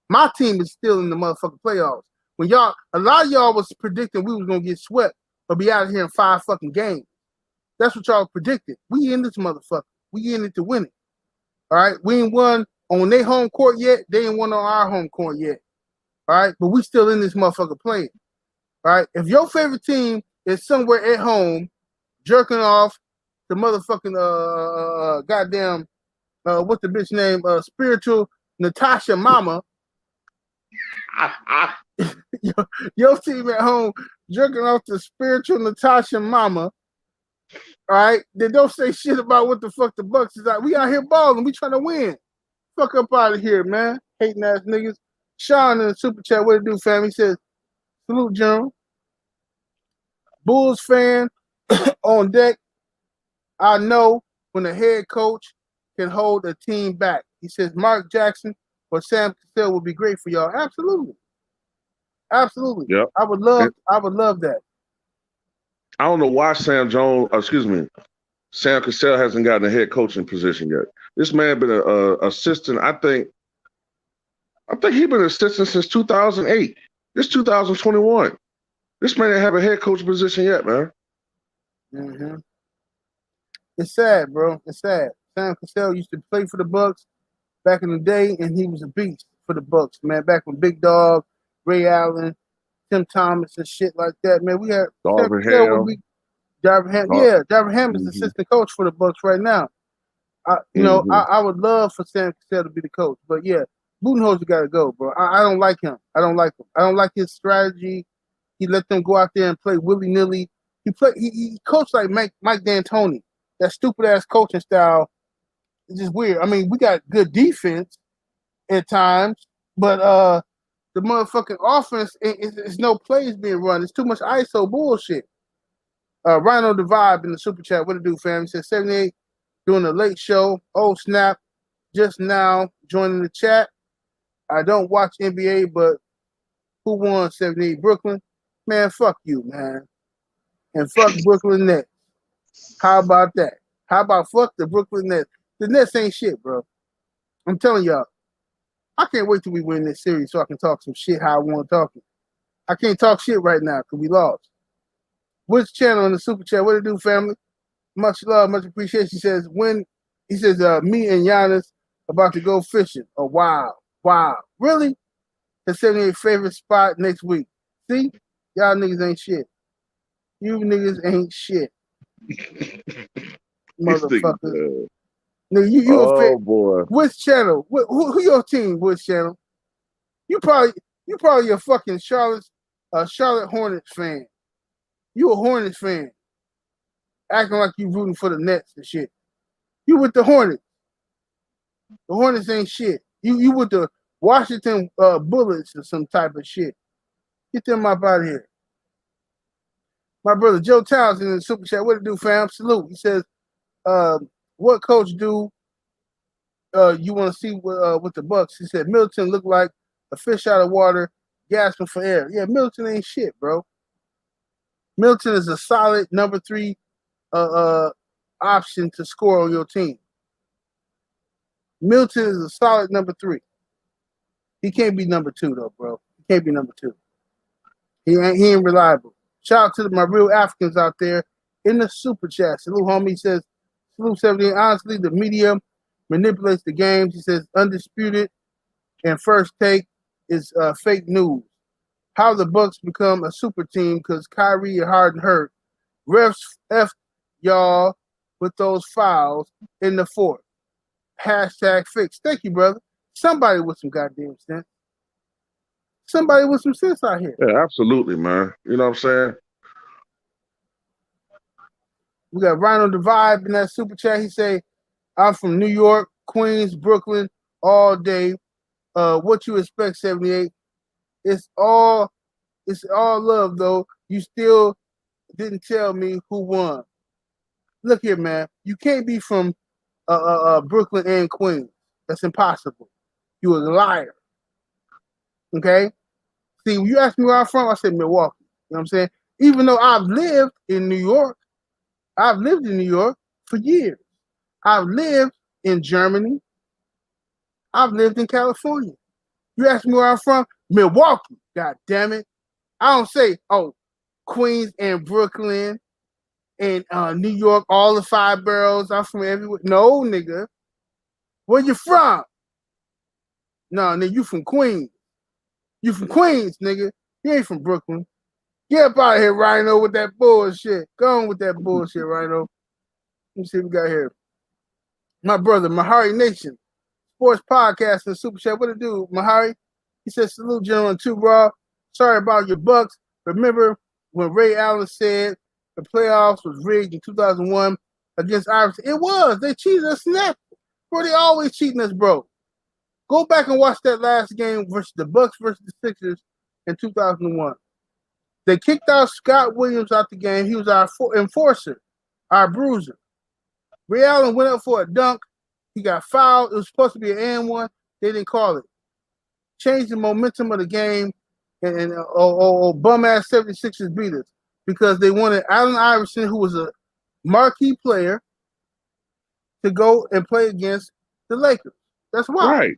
My team is still in the motherfucking playoffs. When a lot of y'all was predicting we was going to get swept or be out of here in 5 fucking games. That's what y'all predicted. We in this motherfucker. We in it to win it. All right? We ain't won on their home court yet. They ain't won on our home court yet. All right? But we still in this motherfucker playing. All right? If your favorite team is somewhere at home jerking off the motherfucking goddamn what's the bitch name? Spiritual Natasha Mama. your team at home jerking off the spiritual Natasha Mama. All right, then don't say shit about what the fuck the Bucks is like. We out here balling. We trying to win. Fuck up out of here, man. Hating ass niggas. Sean in the super chat, what it do, fam? He says, salute, General. Bulls fan on deck. I know when a head coach can hold a team back. He says Mark Jackson or Sam Cassell would be great for y'all. Absolutely. Absolutely. Yep. I would love that. I don't know why Sam Jones, Sam Cassell hasn't gotten a head coaching position yet. This man been a assistant. I think he's been an assistant since 2008. This 2021. This man didn't have a head coach position yet, man. Mm-hmm. It's sad, bro. It's sad. Sam Cassell used to play for the Bucks back in the day, and he was a beast for the Bucks, man. Back when Big Dog, Ray Allen, Tim Thomas, and shit like that, man. We had Sam Cassell would be Darvin Ham. Yeah, Darvin Ham is assistant coach for the Bucks right now. I would love for Sam Cassell to be the coach, but yeah, Budenholzer got to go, bro. I don't like him. I don't like his strategy. He let them go out there and play willy nilly. He coached like Mike D'Antoni. That stupid ass coaching style is just weird. I mean, we got good defense at times, but the motherfucking offense is no plays being run. It's too much ISO bullshit. Rhino the Vibe in the super chat. What it do, fam? He said 78 doing a late show. Oh snap! Just now joining the chat. I don't watch NBA, but who won 78? Brooklyn? Man, fuck you, man. And fuck Brooklyn Nets. How about that? How about fuck the Brooklyn Nets? The Nets ain't shit, bro. I'm telling y'all. I can't wait till we win this series so I can talk some shit how I want to talk it. I can't talk shit right now because we lost. Which channel in the super chat? What it do, family? Much love, much appreciation. He says, me and Giannis about to go fishing. Oh, wow. Really? His 78 favorite spot next week. See? Y'all niggas ain't shit. You niggas ain't shit. Motherfuckers. Nigga, you oh boy. Which channel? Who your team? Which channel? You probably a fucking Charlotte Hornets fan. You a Hornets fan. Acting like you rooting for the Nets and shit. You with the Hornets. The Hornets ain't shit. You with the Washington Bullets or some type of shit. Get them up out of here. My brother Joe Townsend in the super chat. What it do, fam? Salute. He says, what coach do you want to see with the Bucks? He said Middleton looked like a fish out of water, gasping for air. Yeah, Middleton ain't shit, bro. Middleton is a solid number 3 option to score on your team. Middleton is a solid number 3. He can't be number 2 though, bro. He can't be number 2. He ain't reliable. Shout out to my real Africans out there in the super chat. Salute, homie. He says, salute 78. Honestly, the media manipulates the games. He says, undisputed and first take is fake news. How the Bucks become a super team because Kyrie and Harden hurt. Refs F y'all with those fouls in the fourth. Hashtag fix. Thank you, brother. Somebody with some goddamn sense. Somebody with some sense out here. Yeah, absolutely, man. You know what I'm saying? We got Rhino the Vibe in that super chat. He say, I'm from New York, Queens, Brooklyn, all day. What you expect, 78? It's all love, though. You still didn't tell me who won. Look here, man. You can't be from Brooklyn and Queens. That's impossible. You a liar. Okay? See, when you ask me where I'm from, I said Milwaukee. You know what I'm saying? Even though I've lived in New York for years. I've lived in Germany. I've lived in California. You ask me where I'm from? Milwaukee. God damn it. I don't say, Queens and Brooklyn and New York, all the 5 boroughs. I'm from everywhere. No, nigga. Where you from? No, nigga, you from Queens. You from Queens, nigga. You ain't from Brooklyn. Get up out of here, Rhino, with that bullshit. Go on with that bullshit, Rhino. Let me see what we got here. My brother, Mahari Nation, sports podcast and super chat. What it do, Mahari? He says, salute, gentlemen, too, raw. Sorry about your Bucks. Remember when Ray Allen said the playoffs was rigged in 2001 against Iverson? It was. They cheated us, snap. Bro, they always cheating us, bro. Go back and watch that last game versus the Bucks versus the Sixers in 2001. They kicked out Scott Williams out the game. He was our enforcer, our bruiser. Ray Allen went up for a dunk. He got fouled. It was supposed to be an and one. They didn't call it. Changed the momentum of the game, and bum-ass 76ers beat us because they wanted Allen Iverson, who was a marquee player, to go and play against the Lakers. That's why. Right.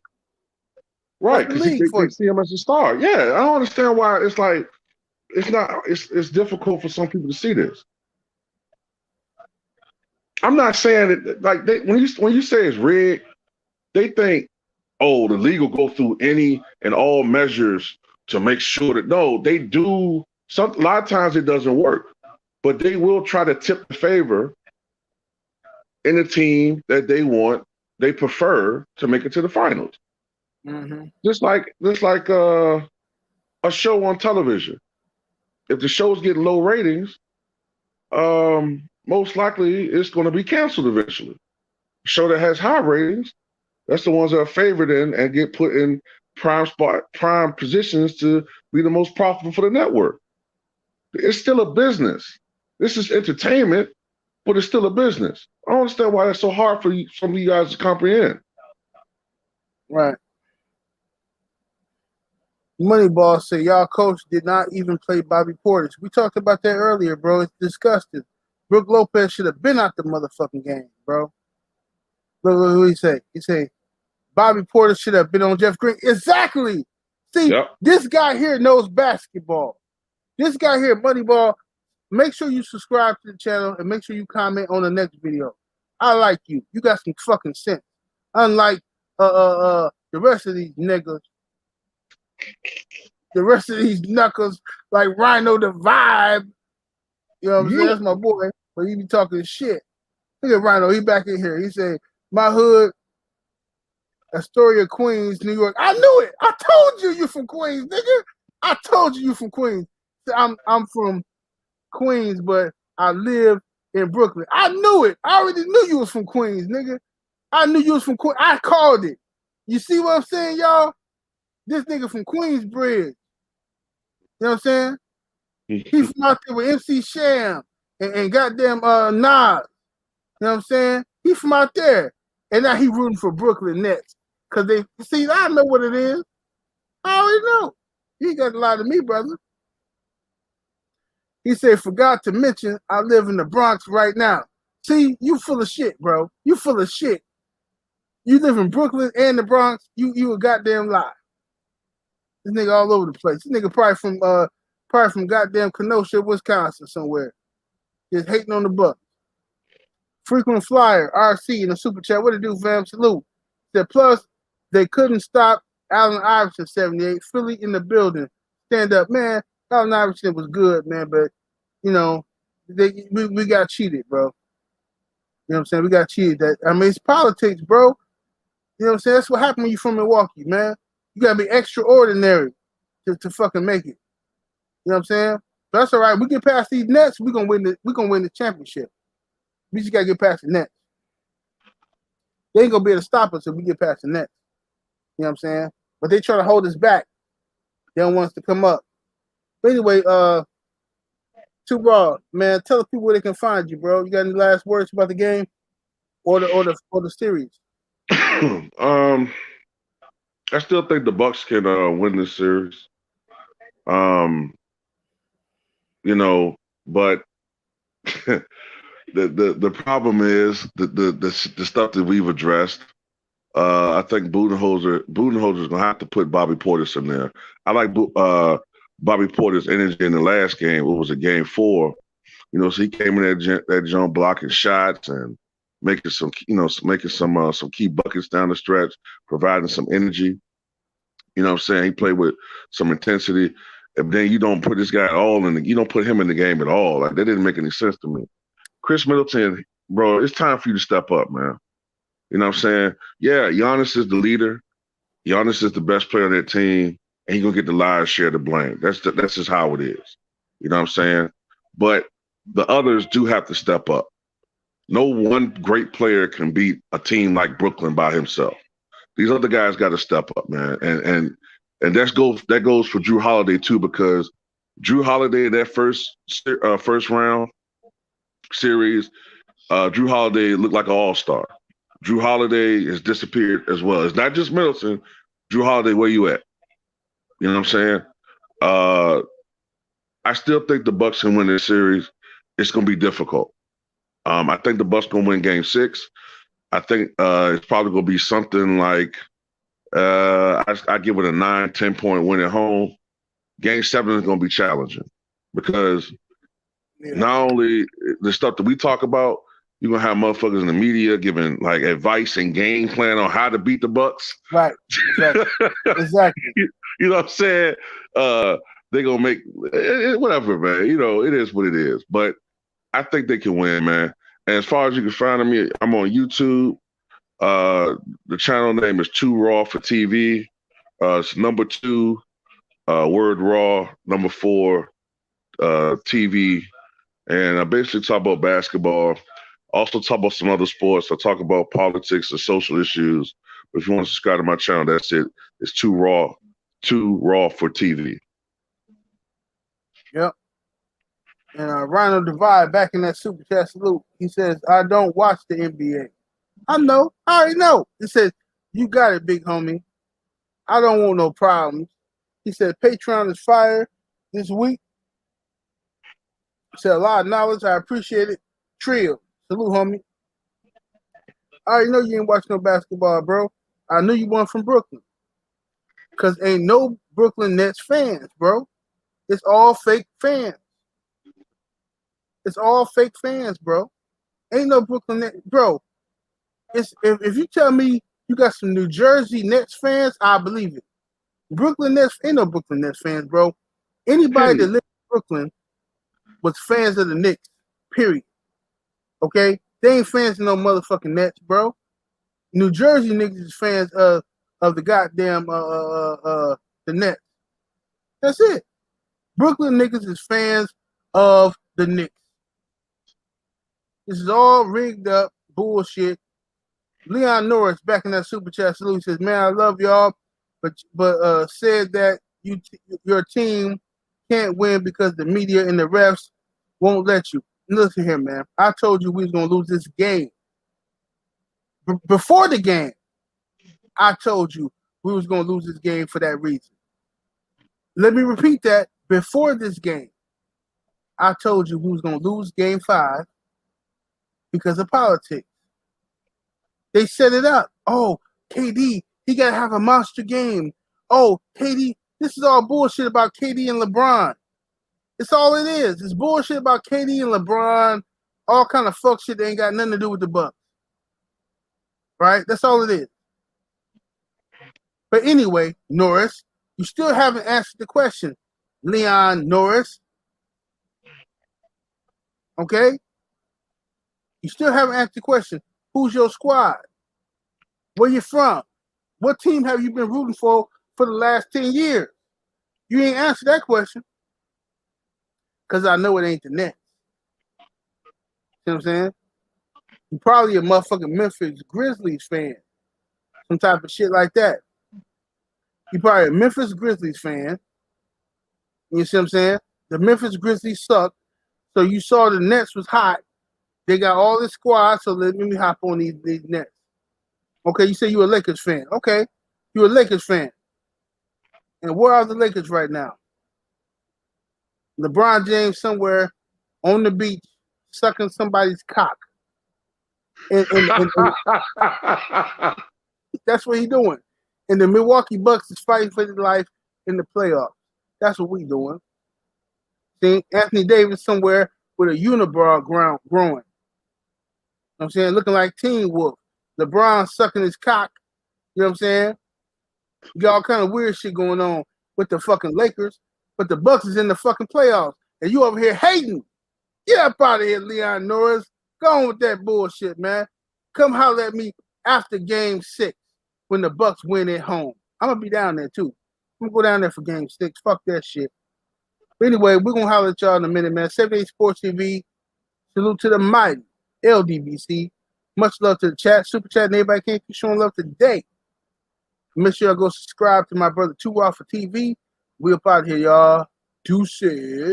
That's Right. the Because league for they you. see him as a star. Yeah. I don't understand why it's like it's difficult for some people to see this. I'm not saying that like when you say it's rigged, they think, oh, the league will go through any and all measures to make sure that no, they do some a lot of times it doesn't work. But they will try to tip the favor in a team that they prefer to make it to the finals. Mm-hmm. Just like a show on television. If the show's getting low ratings, most likely it's going to be canceled eventually. A show that has high ratings, that's the ones that are favored in and get put in prime positions to be the most profitable for the network. It's still a business. This is entertainment, but it's still a business. I don't understand why that's so hard for some of you guys to comprehend. Right. Moneyball said, y'all coach did not even play Bobby Portis. We talked about that earlier, bro. It's disgusting. Brooke Lopez should have been out the motherfucking game, bro. Look what he say. He say, Bobby Portis should have been on Jeff Green. Exactly. See, Yep. this guy here knows basketball. This guy here, Moneyball, make sure you subscribe to the channel and make sure you comment on the next video. I like you. You got some fucking sense. Unlike the rest of these niggas. The rest of these knuckles, like Rhino the Vibe. You know what I'm saying? That's my boy. But he be talking shit. Look at Rhino. He back in here. He said, my hood, Astoria, Queens, New York. I knew it. I told you from Queens, nigga. I told you from Queens. I'm from Queens, but I live in Brooklyn. I knew it. I already knew you was from Queens, nigga. I knew you was from Queens. I called it. You see what I'm saying, y'all? This nigga from Queensbridge. You know what I'm saying? He from out there with MC Sham and goddamn Nas. You know what I'm saying? He from out there. And now he rooting for Brooklyn Nets. Cause they see, I know what it is. I already know. You got a lot of me, brother. He said, forgot to mention I live in the Bronx right now. See, you full of shit, bro. You full of shit. You live in Brooklyn and the Bronx, you a goddamn lie. This nigga all over the place. This nigga probably from goddamn Kenosha, Wisconsin somewhere. Just hating on the Bucks. Frequent flyer, RC in the super chat. What it do, fam? Salute. Said plus they couldn't stop Allen Iverson 78. Philly in the building. Stand up, man. Allen Iverson was good, man, but you know, we got cheated, bro. You know what I'm saying? We got cheated. It's politics, bro. You know what I'm saying? That's what happened when you from Milwaukee, man. You gotta be extraordinary to fucking make it. You know what I'm saying? But that's all right. We get past these Nets, we're gonna win the championship. We just gotta get past the Nets. They ain't gonna be able to stop us if we get past the Nets. You know what I'm saying? But they try to hold us back. They don't want us to come up. But anyway, Too Raw, man, tell the people where they can find you, bro. You got any last words about the game or the series? I still think the Bucks can win this series. You know, but the problem is the stuff that we've addressed. I think Budenholzer's gonna have to put Bobby Portis in there. I like Bobby Portis' energy in the last game. It was a game 4. You know, so he came in that joint blocking shots and making some key buckets down the stretch, providing some energy. You know what I'm saying? He played with some intensity. And then you don't put this guy you don't put him in the game at all. Like, that didn't make any sense to me. Chris Middleton, bro, it's time for you to step up, man. You know what I'm saying? Yeah, Giannis is the leader. Giannis is the best player on that team, and he's gonna get the lion's share of the blame. That's just how it is. You know what I'm saying? But the others do have to step up. No one great player can beat a team like Brooklyn by himself. These other guys got to step up, man. And that goes for Drew Holiday too, because Drew Holiday in that first round series, Drew Holiday looked like an all-star. Drew Holiday has disappeared as well. It's not just Middleton. Drew Holiday, where you at? You know what I'm saying? I still think the Bucks can win this series. It's going to be difficult. I think the Bucks going to win Game 6. I think it's probably going to be something like I give it a 9-10 point win at home. Game 7 is going to be challenging because not only the stuff that we talk about, you're going to have motherfuckers in the media giving like advice and game plan on how to beat the Bucks. Right. Exactly. You know what I'm saying? They're going to make whatever, man. You know, it is what it is. But I think they can win, man. And as far as you can find me, I'm on YouTube. The channel name is 2 Raw for TV. It's number 2, word Raw, number 4, TV. And I basically talk about basketball. Also talk about some other sports. I talk about politics and social issues. But if you want to subscribe to my channel, that's it. It's 2 Raw for TV. Yep. And Rhino Divide back in that super chat salute. He says, I don't watch the NBA. I know. I already know. He says, you got it, big homie. I don't want no problems. He said, Patreon is fire this week. He said, a lot of knowledge. I appreciate it. Trill. Salute, homie. I already know you ain't watch no basketball, bro. I knew you weren't from Brooklyn. Because ain't no Brooklyn Nets fans, bro. It's all fake fans. It's all fake fans, bro. Ain't no Brooklyn Nets. Bro, if you tell me you got some New Jersey Nets fans, I believe it. Brooklyn Nets, ain't no Brooklyn Nets fans, bro. Anybody that lived in Brooklyn was fans of the Knicks, period. Okay? They ain't fans of no motherfucking Nets, bro. New Jersey niggas is fans of the goddamn the Nets. That's it. Brooklyn niggas is fans of the Knicks. This is all rigged up bullshit. Leon Norris back in that super chat salute says, "Man, I love y'all, but said that your team can't win because the media and the refs won't let you." Listen here, man. I told you we was gonna lose this game. Before the game, I told you we was gonna lose this game for that reason. Let me repeat that. Before this game, I told you we was gonna lose game 5 because of politics. They set it up. Oh, KD, he gotta have a monster game. Oh, KD, this is all bullshit about KD and LeBron. It's all it is. It's bullshit about KD and LeBron, all kind of fuck shit that ain't got nothing to do with the Bucks. Right? That's all it is. But anyway, Norris, you still haven't answered the question. Leon Norris. Okay? You still haven't answered the question. Who's your squad? Where you from? What team have you been rooting for the last 10 years? You ain't answered that question. Because I know it ain't the Nets. You know what I'm saying? You probably a motherfucking Memphis Grizzlies fan. Some type of shit like that. You probably a Memphis Grizzlies fan. You see what I'm saying? The Memphis Grizzlies suck. So you saw the Nets was hot. They got all this squad, so let me hop on these Nets. Okay, you say you're a Lakers fan. Okay, you're a Lakers fan. And where are the Lakers right now? LeBron James somewhere on the beach sucking somebody's cock. And that's what he's doing. And the Milwaukee Bucks is fighting for their life in the playoffs. That's what we doing. See, Anthony Davis somewhere with a unibrow growing. You know what I'm saying? Looking like Teen Wolf. LeBron sucking his cock. You know what I'm saying? You got all kind of weird shit going on with the fucking Lakers, but the Bucks is in the fucking playoffs. And you over here hating. Get up out of here, Leon Norris. Go on with that bullshit, man. Come holler at me after game 6 when the Bucks win at home. I'm going to be down there, too. I'm going to go down there for game 6. Fuck that shit. But anyway, we're going to holler at y'all in a minute, man. 78 Sports TV. Salute to the mighty LDBC. Much love to the chat. Super chat and everybody can't keep showing love today. Make sure y'all go subscribe to my brother 2 Raw for TV. We up out here, y'all. Deuces.